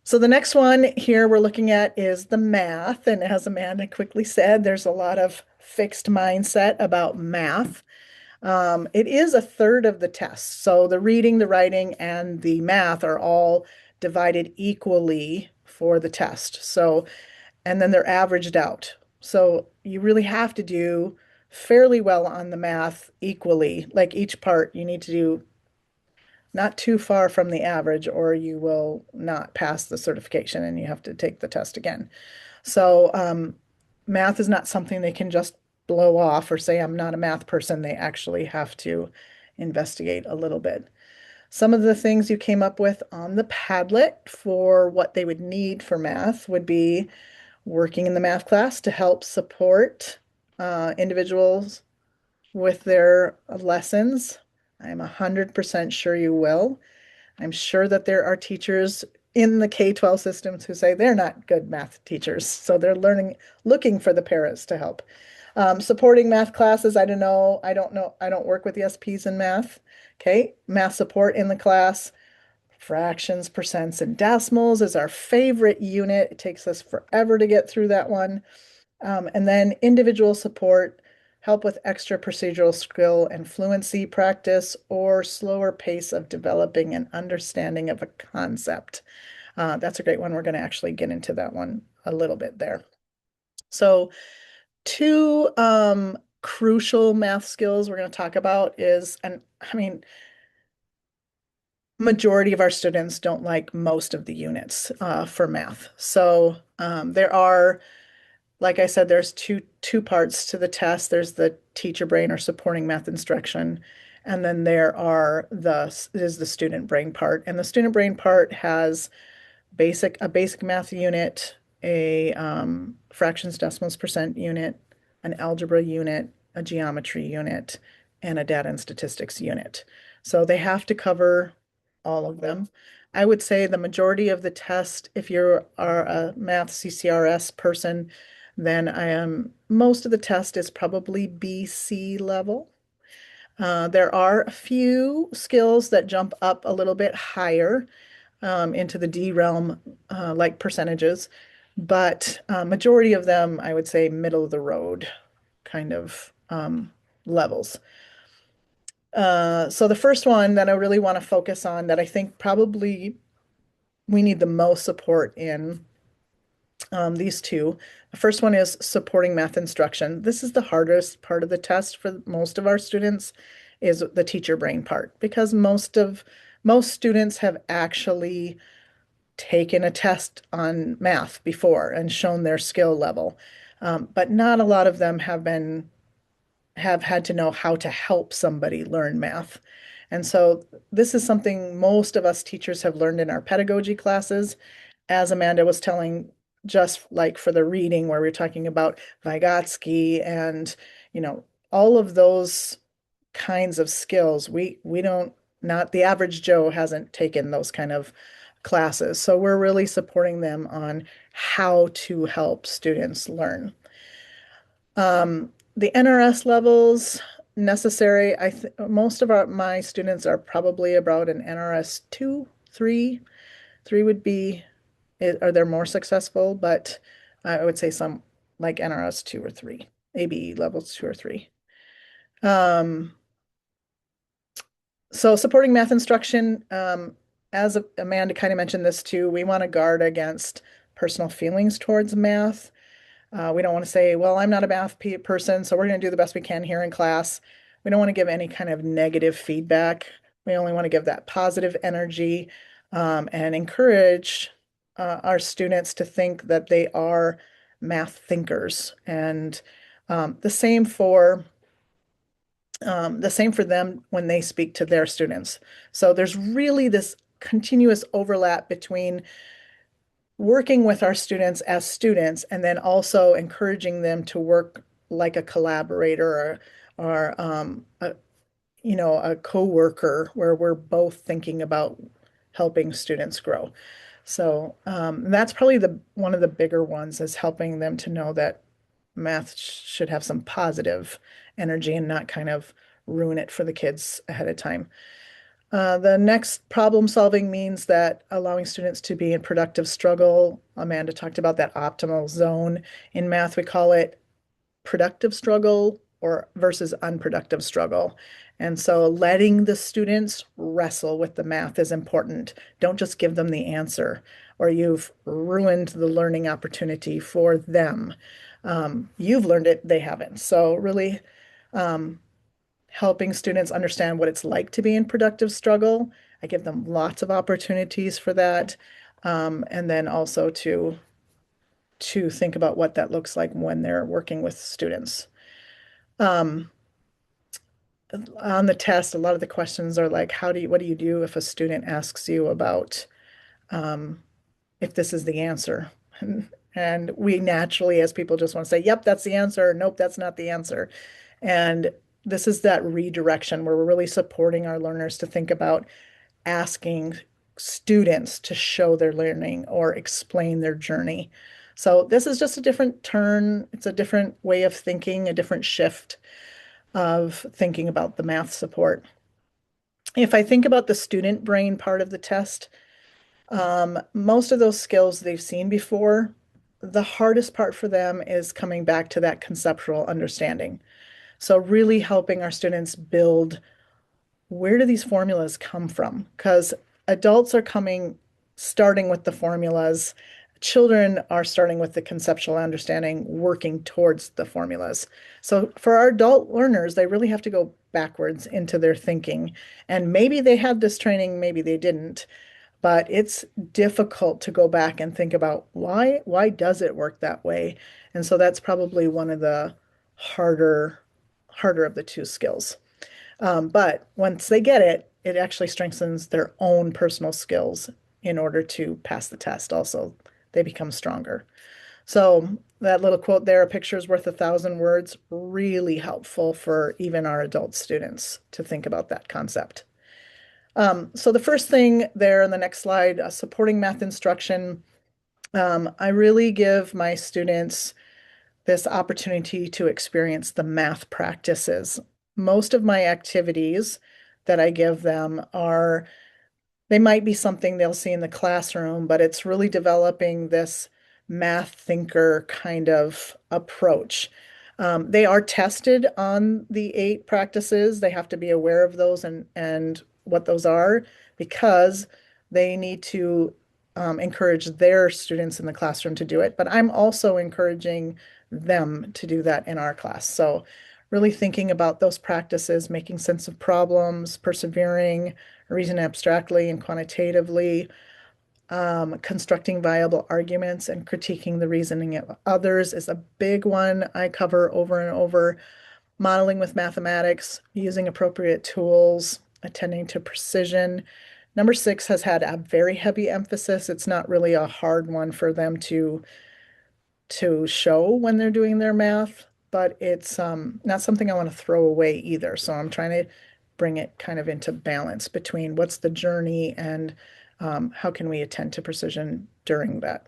Speaker 3: So the next one here we're looking at is the math. And as Amanda quickly said, there's a lot of fixed mindset about math. It is a third of the test. So the reading, the writing, and the math are all divided equally for the test. So, and then they're averaged out. So you really have to do fairly well on the math equally. Like each part, you need to do not too far from the average, or you will not pass the certification and you have to take the test again. So, math is not something they can just blow off or say, I'm not a math person. They actually have to investigate a little bit. Some of the things you came up with on the Padlet for what they would need for math would be working in the math class to help support individuals with their lessons. I'm 100% sure you will. I'm sure that there are teachers in the K-12 systems who say they're not good math teachers. So they're looking for the paras to help. Supporting math classes, I don't know. I don't work with the SPs in math. Okay. Math support in the class. Fractions, percents, and decimals is our favorite unit. It takes us forever to get through that one. And then individual support, help with extra procedural skill and fluency practice, or slower pace of developing an understanding of a concept. That's a great one. We're going to actually get into that one a little bit there. So two crucial math skills we're going to talk about is, and I mean, majority of our students don't like most of the units for math. So there are like I said, there's two parts to the test. There's the teacher brain or supporting math instruction, and then there are the is the student brain part. And the student brain part has a basic math unit, a fractions, decimals, percent unit, an algebra unit, a geometry unit, and a data and statistics unit. So they have to cover all of them. I would say the majority of the test, if you are a math CCRS person, then I am most of the test is probably BC level. There are a few skills that jump up a little bit higher into the D realm, like percentages, but majority of them, I would say, middle of the road kind of levels. So the first one that I really want to focus on that I think probably we need the most support in these two. The first one is supporting math instruction. This is the hardest part of the test for most of our students is the teacher brain part because most students have actually taken a test on math before and shown their skill level. But not a lot of them have had to know how to help somebody learn math. And so this is something most of us teachers have learned in our pedagogy classes. As Amanda was telling, just like for the reading where we're talking about Vygotsky and, you know, all of those kinds of skills, we don't, not the average Joe hasn't taken those kind of classes. So we're really supporting them on how to help students learn. The NRS levels necessary, most of my students are probably about an NRS 2, 3. 3 would be, are they more successful? But I would say some like NRS 2 or 3, ABE levels 2 or 3. So supporting math instruction, as Amanda kind of mentioned this too, we want to guard against personal feelings towards math. We don't want to say, well, I'm not a math person, so we're going to do the best we can here in class. We don't want to give any kind of negative feedback. We only want to give that positive energy and encourage our students to think that they are math thinkers. And the same for them when they speak to their students. So there's really this continuous overlap between working with our students as students and then also encouraging them to work like a collaborator or a co-worker where we're both thinking about helping students grow. So that's probably the one of the bigger ones is helping them to know that math should have some positive energy and not kind of ruin it for the kids ahead of time. The next problem solving means that allowing students to be in productive struggle. Amanda talked about that optimal zone. In math, we call it productive struggle or versus unproductive struggle. And so letting the students wrestle with the math is important. Don't just give them the answer or you've ruined the learning opportunity for them. You've learned it, they haven't. So really helping students understand what it's like to be in productive struggle. I give them lots of opportunities for that. And then also to think about what that looks like when they're working with students. Um, on the test, a lot of the questions are like, what do you do if a student asks you about um, if this is the answer? And we naturally, as people, just want to say, yep, that's the answer. Nope, that's not the answer. And this is that redirection where we're really supporting our learners to think about asking students to show their learning or explain their journey. So this is just a different turn. It's a different way of thinking, a different shift of thinking about the math support. If I think about the student brain part of the test, most of those skills they've seen before. The hardest part for them is coming back to that conceptual understanding. So really helping our students build where do these formulas come from? Because adults are starting with the formulas. Children are starting with the conceptual understanding, working towards the formulas. So for our adult learners, they really have to go backwards into their thinking. And maybe they had this training, maybe they didn't. but it's difficult to go back and think about why does it work that way? And so that's probably one of the harder harder of the two skills. But once they get it, it actually strengthens their own personal skills in order to pass the test. Also, they become stronger. So that little quote there, a picture is worth 1,000 words, really helpful for even our adult students to think about that concept. So the first thing there in the next slide, supporting math instruction. I really give my students this opportunity to experience the math practices. Most of my activities that I give them are they might be something they'll see in the classroom, but it's really developing this math thinker kind of approach. They are tested on the 8 practices. They have to be aware of those and what those are because they need to encourage their students in the classroom to do it. But I'm also encouraging them to do that in our class. So really thinking about those practices, making sense of problems, persevering, reason abstractly and quantitatively, constructing viable arguments and critiquing the reasoning of others is a big one I cover over and over. Modeling with mathematics, using appropriate tools, attending to precision. Number 6 has had a very heavy emphasis. It's not really a hard one for them to show when they're doing their math, but it's not something I want to throw away either. So I'm trying to bring it kind of into balance between what's the journey and how can we attend to precision during that.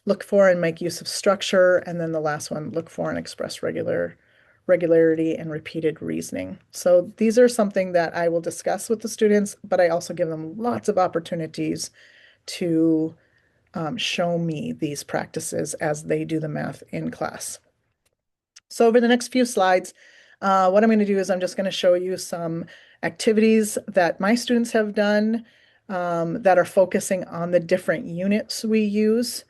Speaker 3: Look for and make use of structure, and then the last one, look for and express regularity and repeated reasoning. So these are something that I will discuss with the students, but I also give them lots of opportunities to show me these practices as they do the math in class. So over the next few slides, what I'm going to do is I'm just going to show you some activities that my students have done that are focusing on the different units we use.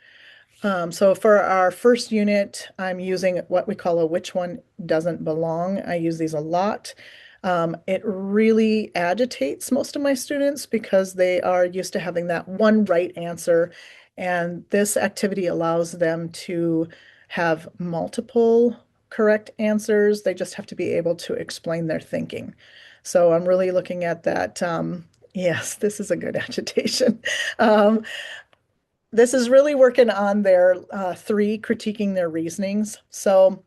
Speaker 3: So for our first unit, I'm using what we call a which one doesn't belong. I use these a lot. It really agitates most of my students because they are used to having that one right answer. And this activity allows them to have multiple correct answers. They just have to be able to explain their thinking. So I'm really looking at that. Yes, this is a good agitation. Um, this is really working on their 3, critiquing their reasonings. So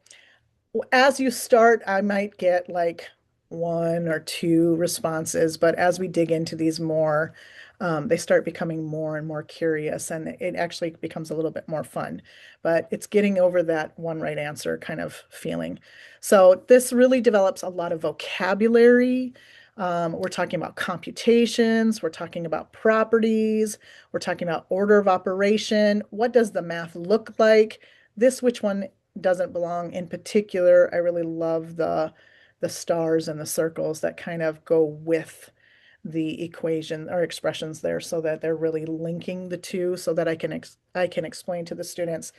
Speaker 3: as you start, I might get like 1 or 2 responses, but as we dig into these more, they start becoming more and more curious, and it actually becomes a little bit more fun. But it's getting over that one right answer kind of feeling. So this really develops a lot of vocabulary. We're talking about computations, we're talking about properties, we're talking about order of operation. What does the math look like? This which one doesn't belong in particular. I really love the stars and the circles that kind of go with the equation or expressions there so that they're really linking the two so that I can explain to the students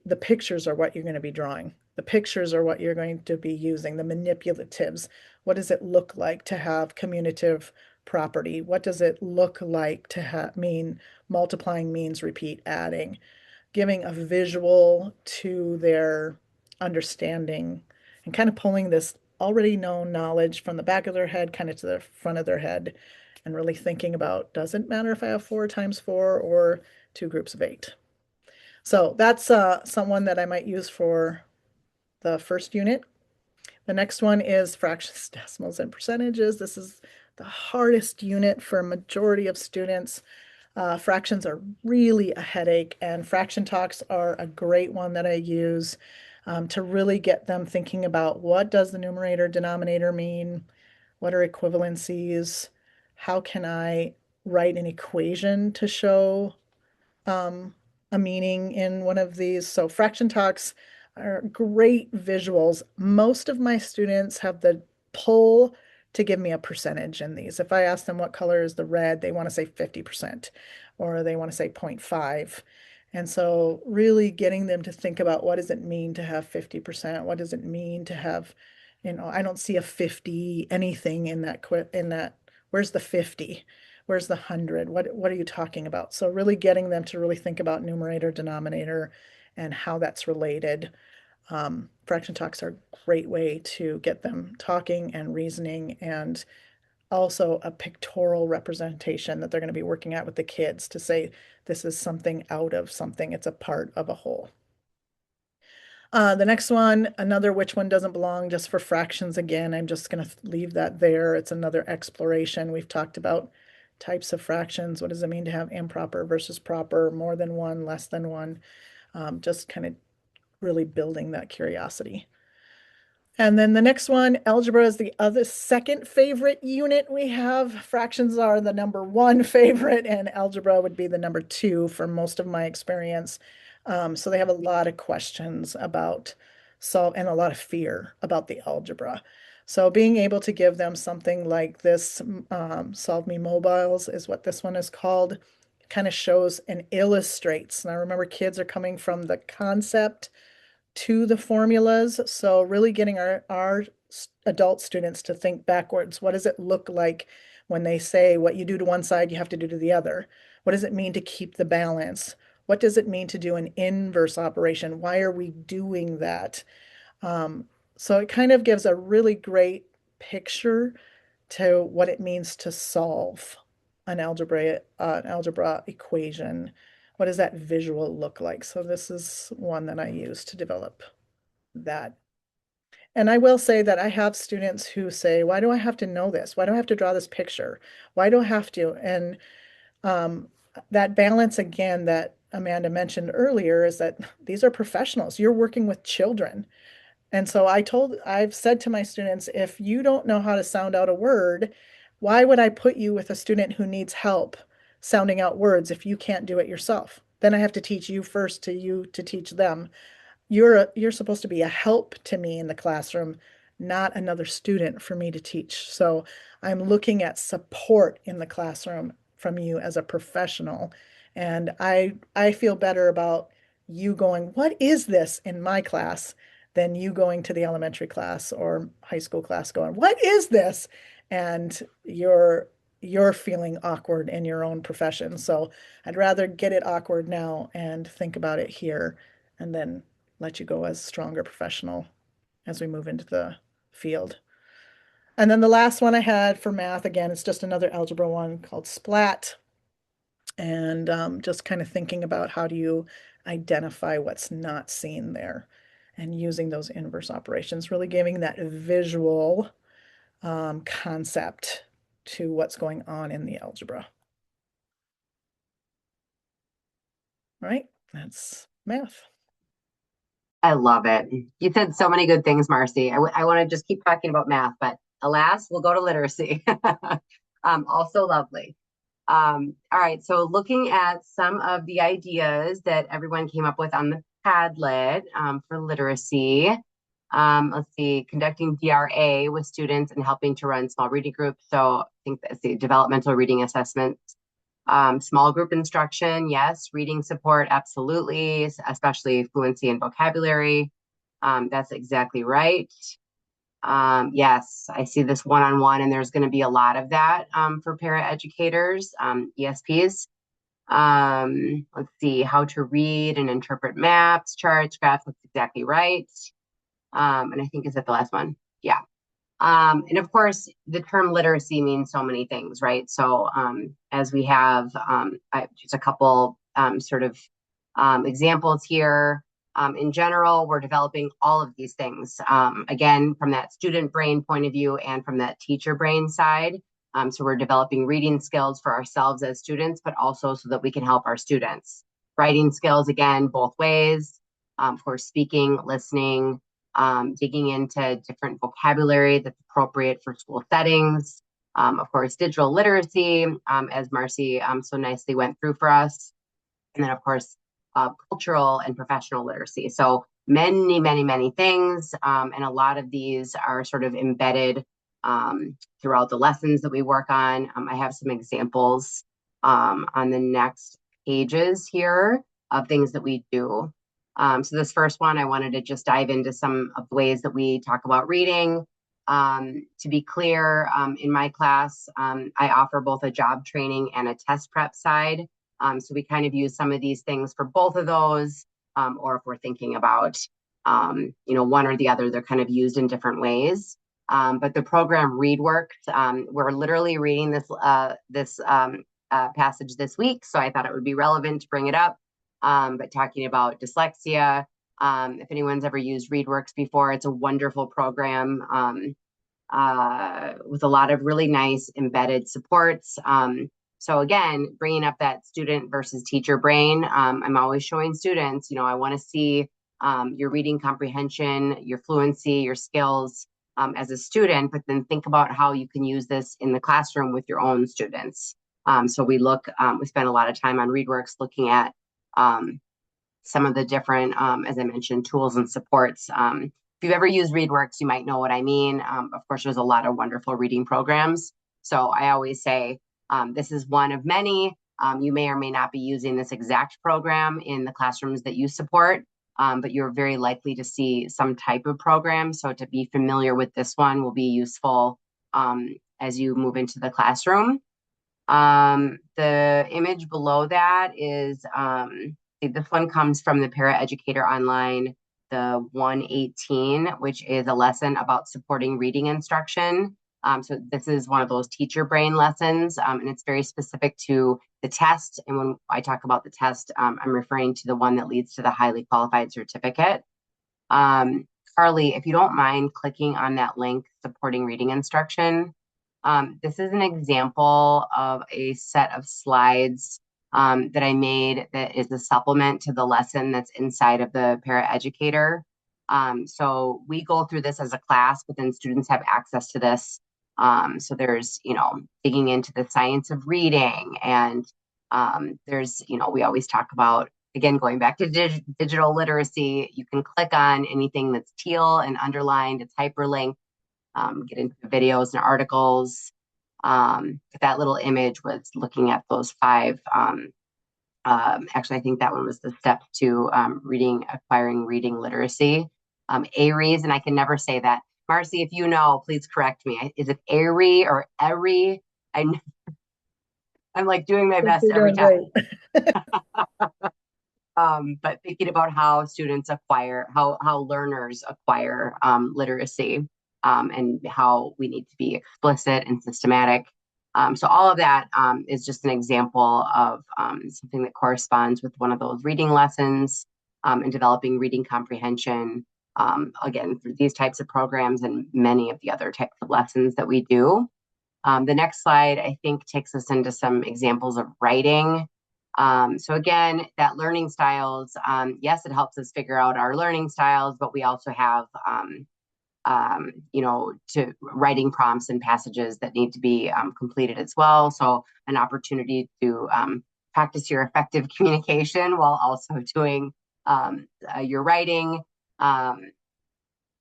Speaker 3: the pictures are what you're going to be drawing. The pictures are what you're going to be using, the manipulatives. What does it look like to have commutative property? What does it look like to mean multiplying means repeat adding? Giving a visual to their understanding and kind of pulling this already known knowledge from the back of their head kind of to the front of their head and really thinking about, doesn't matter if I have 4 times 4 or 2 groups of 8. So that's someone that I might use for the first unit. The next one is fractions, decimals, and percentages. This is the hardest unit for a majority of students. Fractions are really a headache, and fraction talks are a great one that I use to really get them thinking about what does the numerator denominator mean? What are equivalencies? How can I write an equation to show um, a meaning in one of these? So fraction talks are great visuals. Most of my students have the pull to give me a percentage in these. If I ask them what color is the red, they want to say 50% or they want to say 0.5. And so really getting them to think about what does it mean to have 50%? What does it mean to have, I don't see a 50 anything in that where's the 50? Where's the 100? What are you talking about? So really getting them to really think about numerator, denominator, and how that's related. Fraction talks are a great way to get them talking and reasoning, and also a pictorial representation that they're going to be working at with the kids to say this is something out of something. It's a part of a whole. The next one, another which one doesn't belong, just for fractions again. I'm just going to leave that there. It's another exploration. We've talked about types of fractions. What does it mean to have improper versus proper, more than one, less than one? Just kind of really building that curiosity. And then the next one, algebra is the other second favorite unit we have. Fractions are the number one favorite, and algebra would be the number two for most of my experience. So they have a lot of questions about solve and a lot of fear about the algebra. So being able to give them something like this, Solve Me Mobiles is what this one is called, kind of shows and illustrates. And I remember kids are coming from the concept to the formulas. So really getting our adult students to think backwards. What does it look like when they say what you do to one side, you have to do to the other? What does it mean to keep the balance? What does it mean to do an inverse operation? Why are we doing that? Um, so it kind of gives a really great picture to what it means to solve an algebra equation. What does that visual look like? So this is one that I use to develop that. And I will say that I have students who say, why do I have to know this? Why do I have to draw this picture? Why do I have to? And um, that balance again that Amanda mentioned earlier is that these are professionals. You're working with children. And so I've said to my students, if you don't know how to sound out a word, why would I put you with a student who needs help sounding out words if you can't do it yourself? Then I have to teach you first to you to teach them. You're supposed to be a help to me in the classroom, not another student for me to teach. So I'm looking at support in the classroom from you as a professional. And I feel better about you going, what is this in my class? Than you going to the elementary class or high school class going, what is this? And you're feeling awkward in your own profession. So I'd rather get it awkward now and think about it here and then let you go as a stronger professional as we move into the field. And then the last one I had for math, again, it's just another algebra one called Splat. And just kind of thinking about how do you identify what's not seen there and using those inverse operations, really giving that visual concept to what's going on in the algebra. All right, that's math.
Speaker 2: I love it. You said so many good things, Marcy. I want to just keep talking about math, but alas, we'll go to literacy. Also lovely. All right, so looking at some of the ideas that everyone came up with on the Padlet for literacy. Let's see, conducting DRA with students and helping to run small reading groups. So I think that's the developmental reading assessments. Small group instruction, yes. Reading support, absolutely, especially fluency and vocabulary. That's exactly right. Yes, I see this one-on-one, and there's going to be a lot of that for paraeducators, ESPs. Let's see, how to read and interpret maps, charts, graphs. That's exactly right. And I think, is that the last one? Yeah. And of course, the term literacy means so many things, right? So as we have just a couple sort of examples here, in general, we're developing all of these things, again, from that student brain point of view and from that teacher brain side. So we're developing reading skills for ourselves as students, but also so that we can help our students. Writing skills, again, both ways, for speaking, listening, digging into different vocabulary that's appropriate for school settings. Of course, digital literacy, as Marcy so nicely went through for us. And then, of course, cultural and professional literacy. So many, many, many things. And a lot of these are sort of embedded throughout the lessons that we work on. I have some examples on the next pages here of things that we do. So this first one, I wanted to just dive into some of the ways that we talk about reading. To be clear, in my class, I offer both a job training and a test prep side. So we kind of use some of these things for both of those, or if we're thinking about, one or the other, they're kind of used in different ways. But the program ReadWorks, we're literally reading this passage this week, so I thought it would be relevant to bring it up. But talking about dyslexia, if anyone's ever used ReadWorks before, it's a wonderful program with a lot of really nice embedded supports. So again, bringing up that student versus teacher brain, I'm always showing students, I want to see your reading comprehension, your fluency, your skills as a student, but then think about how you can use this in the classroom with your own students. So we spend a lot of time on ReadWorks looking at some of the different, as I mentioned, tools and supports. If you've ever used ReadWorks, you might know what I mean. Of course, there's a lot of wonderful reading programs. So I always say, this is one of many. You may or may not be using this exact program in the classrooms that you support, but you're very likely to see some type of program. So to be familiar with this one will be useful as you move into the classroom. The image below that is, this one comes from the Paraeducator Online, the 118, which is a lesson about supporting reading instruction. So this is one of those teacher brain lessons, and it's very specific to the test. And when I talk about the test, I'm referring to the one that leads to the highly qualified certificate. Carly, if you don't mind clicking on that link, supporting reading instruction. This is an example of a set of slides that I made that is a supplement to the lesson that's inside of the paraeducator. So we go through this as a class, but then students have access to this. So there's, digging into the science of reading, and there's, we always talk about, again, going back to digital literacy, you can click on anything that's teal and underlined, it's hyperlinked, get into the videos and articles. That little image was looking at those five. Actually, I think that one was the step to acquiring reading literacy. ARES, and I can never say that. Marcy, if you know, please correct me. Is it ARE or ERE? I'm like doing my best
Speaker 3: You're
Speaker 2: every
Speaker 3: doing
Speaker 2: time.
Speaker 3: great.
Speaker 2: But thinking about how students acquire, how learners acquire literacy, and how we need to be explicit and systematic. So all of that is just an example of something that corresponds with one of those reading lessons and developing reading comprehension. Again, through these types of programs and many of the other types of lessons that we do. The next slide, I think, takes us into some examples of writing. So again, that learning styles, yes, it helps us figure out our learning styles, but we also have, to writing prompts and passages that need to be completed as well. So an opportunity to practice your effective communication while also doing your writing.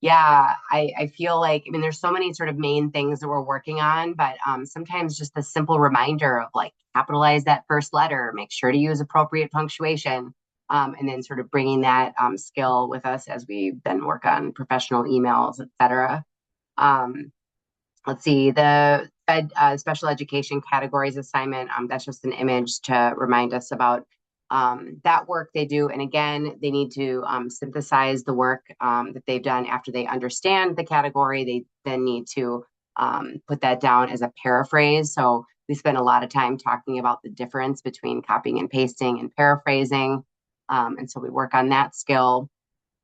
Speaker 2: Yeah, I feel like, there's so many sort of main things that we're working on, but sometimes just a simple reminder of like capitalize that first letter, make sure to use appropriate punctuation, and then sort of bringing that skill with us as we then work on professional emails, et cetera. Let's see, the special education categories assignment, that's just an image to remind us about that work they do. And again, they need to synthesize the work that they've done after they understand the category. They then need to put that down as a paraphrase. So we spend a lot of time talking about the difference between copying and pasting and paraphrasing. And so we work on that skill.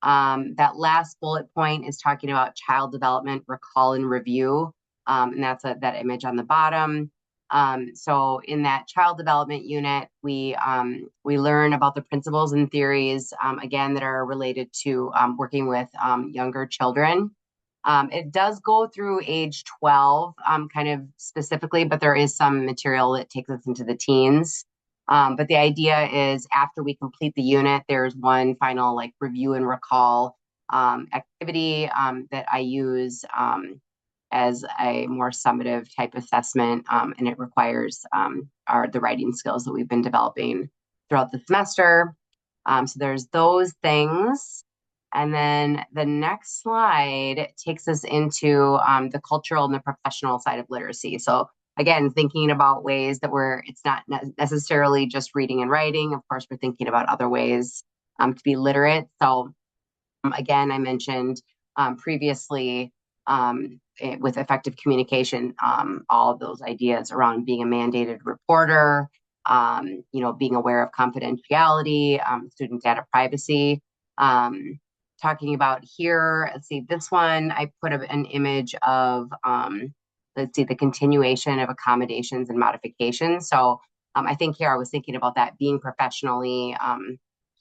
Speaker 2: That last bullet point is talking about child development, recall and review. And that's that image on the bottom. So in that child development unit, we learn about the principles and theories, again, that are related to working with younger children. It does go through age 12, kind of specifically, but there is some material that takes us into the teens. But the idea is after we complete the unit, there's one final like review and recall activity that I use as a more summative type assessment, and it requires the writing skills that we've been developing throughout the semester. So there's those things. And then the next slide takes us into the cultural and the professional side of literacy. So again, thinking about ways that it's not necessarily just reading and writing. Of course, we're thinking about other ways to be literate. So again, I mentioned previously with effective communication, all of those ideas around being a mandated reporter, being aware of confidentiality, student data privacy. Talking about here, let's see, this one, I put an image of, let's see, the continuation of accommodations and modifications. So I think here I was thinking about that being professionally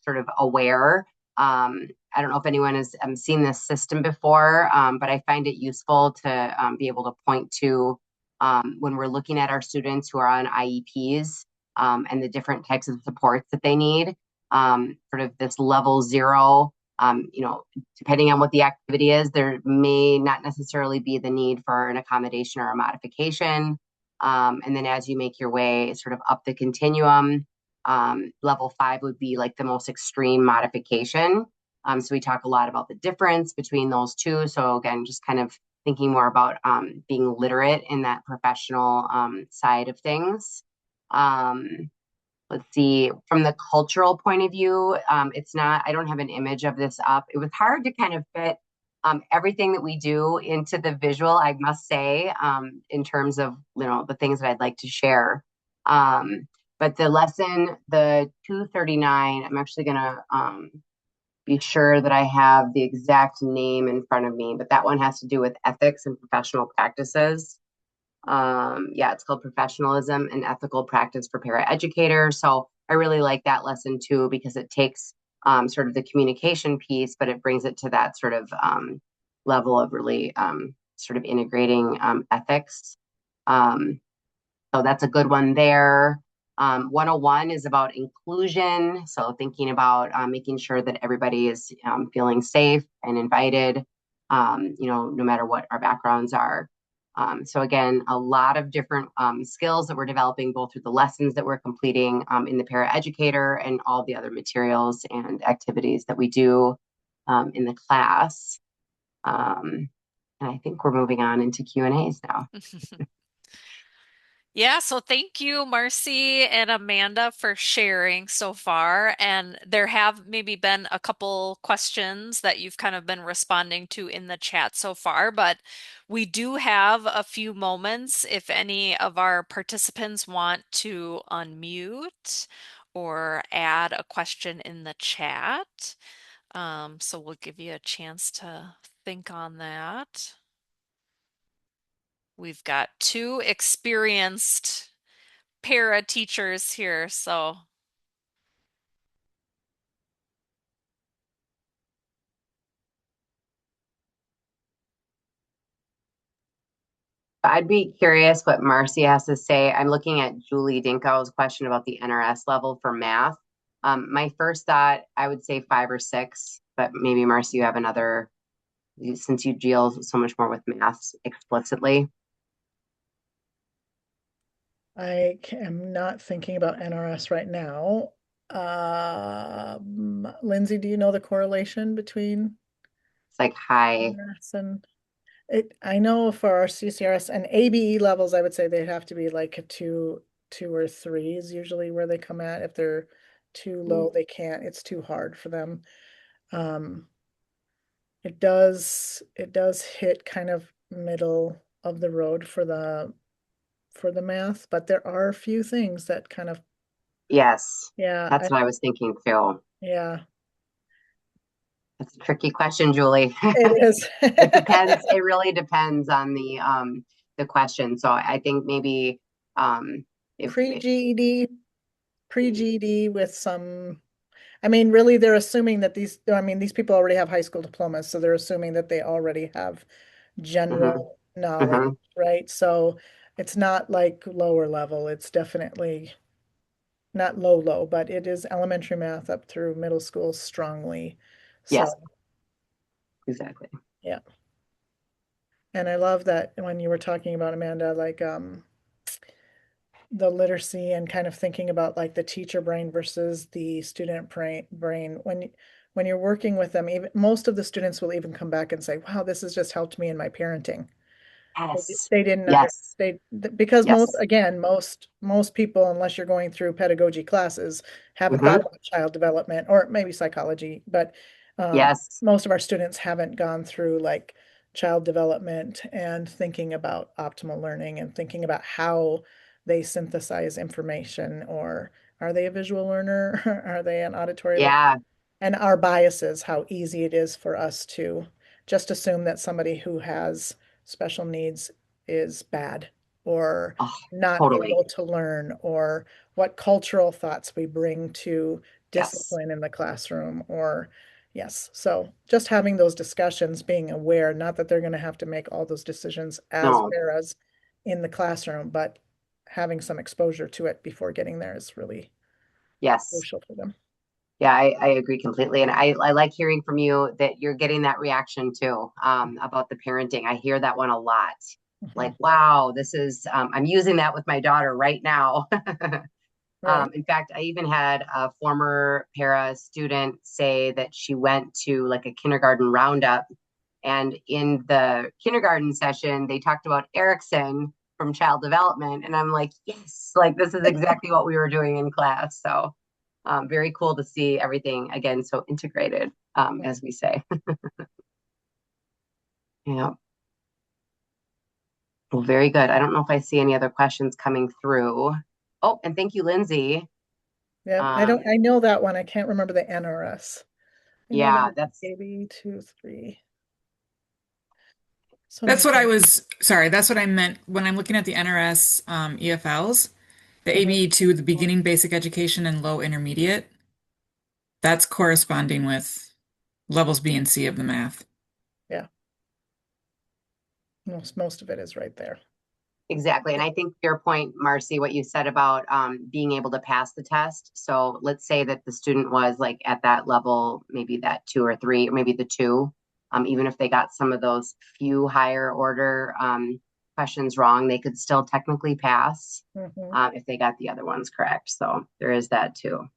Speaker 2: sort of aware. I don't know if anyone has seen this system before, but I find it useful to be able to point to when we're looking at our students who are on IEPs and the different types of supports that they need. Sort of this level 0, depending on what the activity is, there may not necessarily be the need for an accommodation or a modification. And then as you make your way sort of up the continuum, level 5 would be like the most extreme modification. So we talk a lot about the difference between those two. So again, just kind of thinking more about being literate in that professional side of things. Let's see, from the cultural point of view, I don't have an image of this up. It was hard to kind of fit everything that we do into the visual, I must say, in terms of, the things that I'd like to share. But the lesson, the 239, I'm actually going to be sure that I have the exact name in front of me, but that one has to do with ethics and professional practices. Yeah, it's called Professionalism and Ethical Practice for Paraeducators. So I really like that lesson too, because it takes sort of the communication piece, but it brings it to that sort of level of really sort of integrating ethics. So that's a good one there. 101 is about inclusion. So thinking about making sure that everybody is feeling safe and invited, no matter what our backgrounds are. So again, a lot of different skills that we're developing, both through the lessons that we're completing in the paraeducator and all the other materials and activities that we do in the class. And I think we're moving on into Q&As now.
Speaker 1: Yeah, so thank you, Marcy and Amanda, for sharing so far. And there have maybe been a couple questions that you've kind of been responding to in the chat so far, but we do have a few moments if any of our participants want to unmute or add a question in the chat. So we'll give you a chance to think on that. We've got two experienced para teachers here, so
Speaker 2: I'd be curious what Marcy has to say. I'm looking at Julie Dinko's question about the NRS level for math. My first thought, I would say 5 or 6, but maybe Marcy, you have another, since you deal so much more with math explicitly.
Speaker 3: I am not thinking about NRS right now. Lindsay, do you know the correlation between
Speaker 2: It's like high.
Speaker 3: NRS and I know for our CCRS and ABE levels, I would say they'd have to be like a 2 or 3 is usually where they come at. If they're too low, they can't. It's too hard for them. It does hit kind of middle of the road for the math, but there are a few things that kind of,
Speaker 2: Yes,
Speaker 3: yeah,
Speaker 2: that's what I was thinking too.
Speaker 3: yeah,
Speaker 2: That's a tricky question, Julie.
Speaker 3: it is.
Speaker 2: It depends. It really depends on the question. So I think maybe if
Speaker 3: Pre-GED, pre-GED with some, I mean, really, they're assuming that these people already have high school diplomas, so they're assuming that they already have
Speaker 2: mhm,
Speaker 3: general knowledge,
Speaker 2: mhm.
Speaker 3: right? So it's not like lower level. It's definitely not low, but it is elementary math up through middle school strongly.
Speaker 2: Yes,
Speaker 3: So,
Speaker 2: exactly.
Speaker 3: yeah. And I love that when you were talking about Amanda, like the literacy and kind of thinking about like the teacher brain versus the student brain. when you're working with them, even most of the students will even come back and say, wow, this has just helped me in my parenting.
Speaker 2: Yes.
Speaker 3: They didn't under
Speaker 2: Yes.
Speaker 3: they because most
Speaker 2: Yes.
Speaker 3: again most people, unless you're going through pedagogy classes, haven't
Speaker 2: Hmm.
Speaker 3: thought about child development or maybe psychology, but
Speaker 2: Yes.
Speaker 3: most of our students haven't gone through like child development and thinking about optimal learning and thinking about how they synthesize information, or are they a visual learner? Are they an auditory learner?
Speaker 2: Yeah.
Speaker 3: And our biases, how easy it is for us to just assume that somebody who has special needs is bad or
Speaker 2: Oh,
Speaker 3: not
Speaker 2: totally.
Speaker 3: able to learn, or what cultural thoughts we bring to
Speaker 2: Yes.
Speaker 3: discipline in the classroom. Or yes, so just having those discussions, being aware, not that they're going to have to make all those decisions as
Speaker 2: No.
Speaker 3: paras in the classroom, but having some exposure to it before getting there is really
Speaker 2: Yes.
Speaker 3: crucial for them.
Speaker 2: Yeah, I agree completely. And I like hearing from you that you're getting that reaction too, about the parenting. I hear that one a lot.
Speaker 3: Mhm.
Speaker 2: Like, wow, this is, I'm using that with my daughter right now.
Speaker 3: Right.
Speaker 2: In fact, I even had a former para student say that she went to like a kindergarten roundup. And in the kindergarten session, they talked about Erickson from child development. And I'm like, yes, like this is exactly what we were doing in class. So very cool to see everything again so integrated, as we say. Yeah, well, very good. I don't know if I see any other questions coming through. Oh, and thank you, Lindsay.
Speaker 3: Yeah,
Speaker 2: Um,
Speaker 3: I know that one. I can't remember the NRS. I know
Speaker 2: yeah,
Speaker 3: that
Speaker 2: that's
Speaker 3: ABE 2, 3. So many
Speaker 4: That's what I
Speaker 3: things.
Speaker 4: was, sorry, that's what I meant when I'm looking at the NRS EFLs, the
Speaker 3: Mhm.
Speaker 4: ABE2, the beginning basic education and low intermediate, that's corresponding with levels B and C of the math.
Speaker 3: Yeah, most of it is right there.
Speaker 2: exactly. And I think your point, Marcy, what you said about being able to pass the test. So let's say that the student was like at that level, maybe that two or three, or maybe the two, even if they got some of those few higher order questions wrong, they could still technically pass
Speaker 3: Mhm.
Speaker 2: if they got the other ones correct. So there is that too.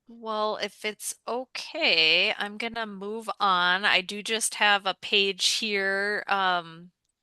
Speaker 1: Well, if it's okay, I'm gonna move on. I do just have a page here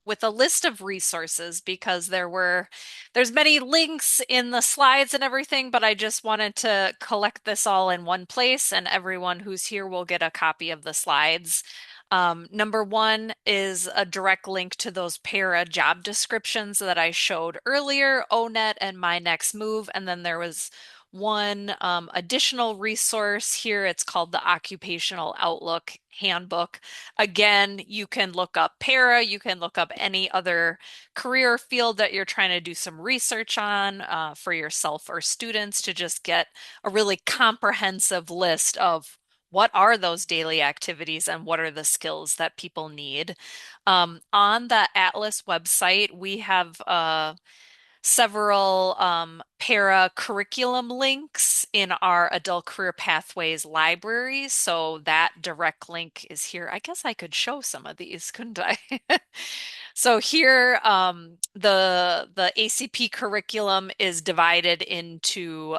Speaker 1: with a list of resources because there's many links in the slides and everything, but I just wanted to collect this all in one place, and everyone who's here will get a copy of the slides. Number one is a direct link to those para job descriptions that I showed earlier, ONET and My Next Move, and then there was one additional resource here. It's called the Occupational Outlook Handbook. Again, you can look up para, you can look up any other career field that you're trying to do some research on for yourself or students to just get a really comprehensive list of what are those daily activities and what are the skills that people need. On the Atlas website, we have several para curriculum links in our adult career pathways library. So that direct link is here. I guess I could show some of these, couldn't I? So here, the ACP curriculum is divided into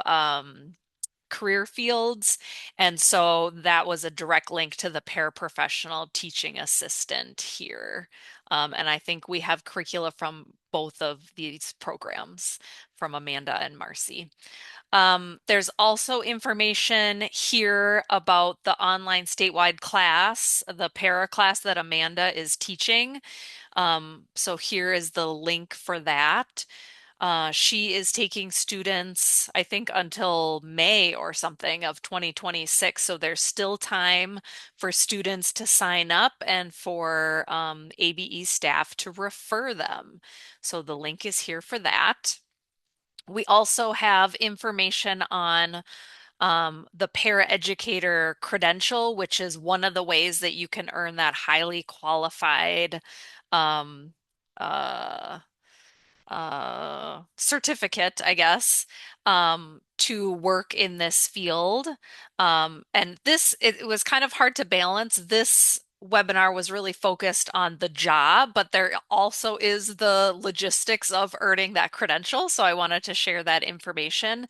Speaker 1: career fields. And so that was a direct link to the paraprofessional teaching assistant here. And I think we have curricula from both of these programs from Amanda and Marcy. There's also information here about the online statewide class, the para class that Amanda is teaching. So here is the link for that. She is taking students, I think, until May or something of 2026. So there's still time for students to sign up and for ABE staff to refer them. So the link is here for that. We also have information on the paraeducator credential, which is one of the ways that you can earn that highly qualified um, uh, certificate, I guess, to work in this field. And it was kind of hard to balance. This webinar was really focused on the job, but there also is the logistics of earning that credential. So I wanted to share that information.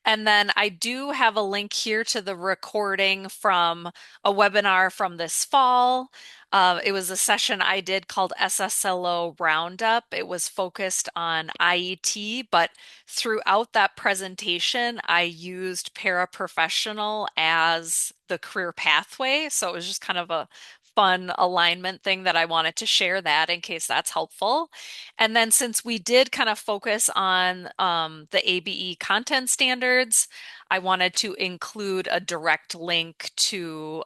Speaker 1: And then I do have a link here to the recording from a webinar from this fall. It was a session I did called SSLO Roundup. It was focused on IET, but throughout that presentation, I used paraprofessional as the career pathway. So it was just kind of a fun alignment thing that I wanted to share that in case that's helpful. And then since we did kind of focus on the ABE content standards, I wanted to include a direct link to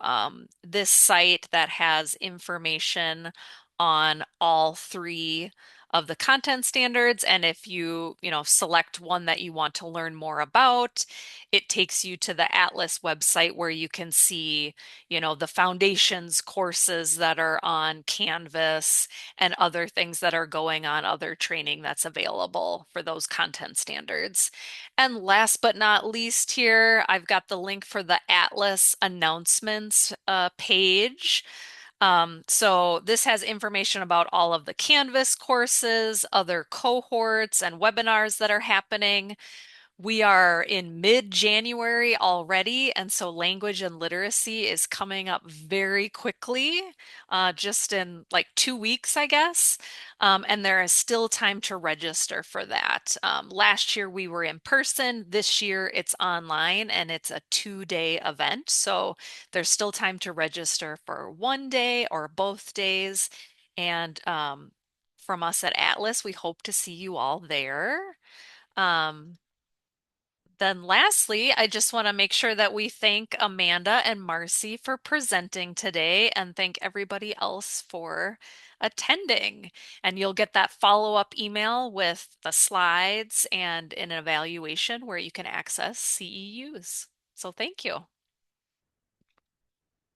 Speaker 1: this site that has information on all three of the content standards. And if you select one that you want to learn more about, it takes you to the Atlas website where you can see the foundations courses that are on Canvas and other things that are going on, other training that's available for those content standards. And last but not least here, I've got the link for the Atlas announcements page. So this has information about all of the Canvas courses, other cohorts and webinars that are happening. We are in mid-January already, and so language and literacy is coming up very quickly, just in like 2 weeks, I guess. And there is still time to register for that. Last year we were in person. This year it's online, and it's a 2-day event. So there's still time to register for one day or both days. And from us at Atlas, we hope to see you all there. Um, then lastly, I just want to make sure that we thank Amanda and Marcy for presenting today and thank everybody else for attending. And you'll get that follow-up email with the slides and an evaluation where you can access CEUs. So thank you.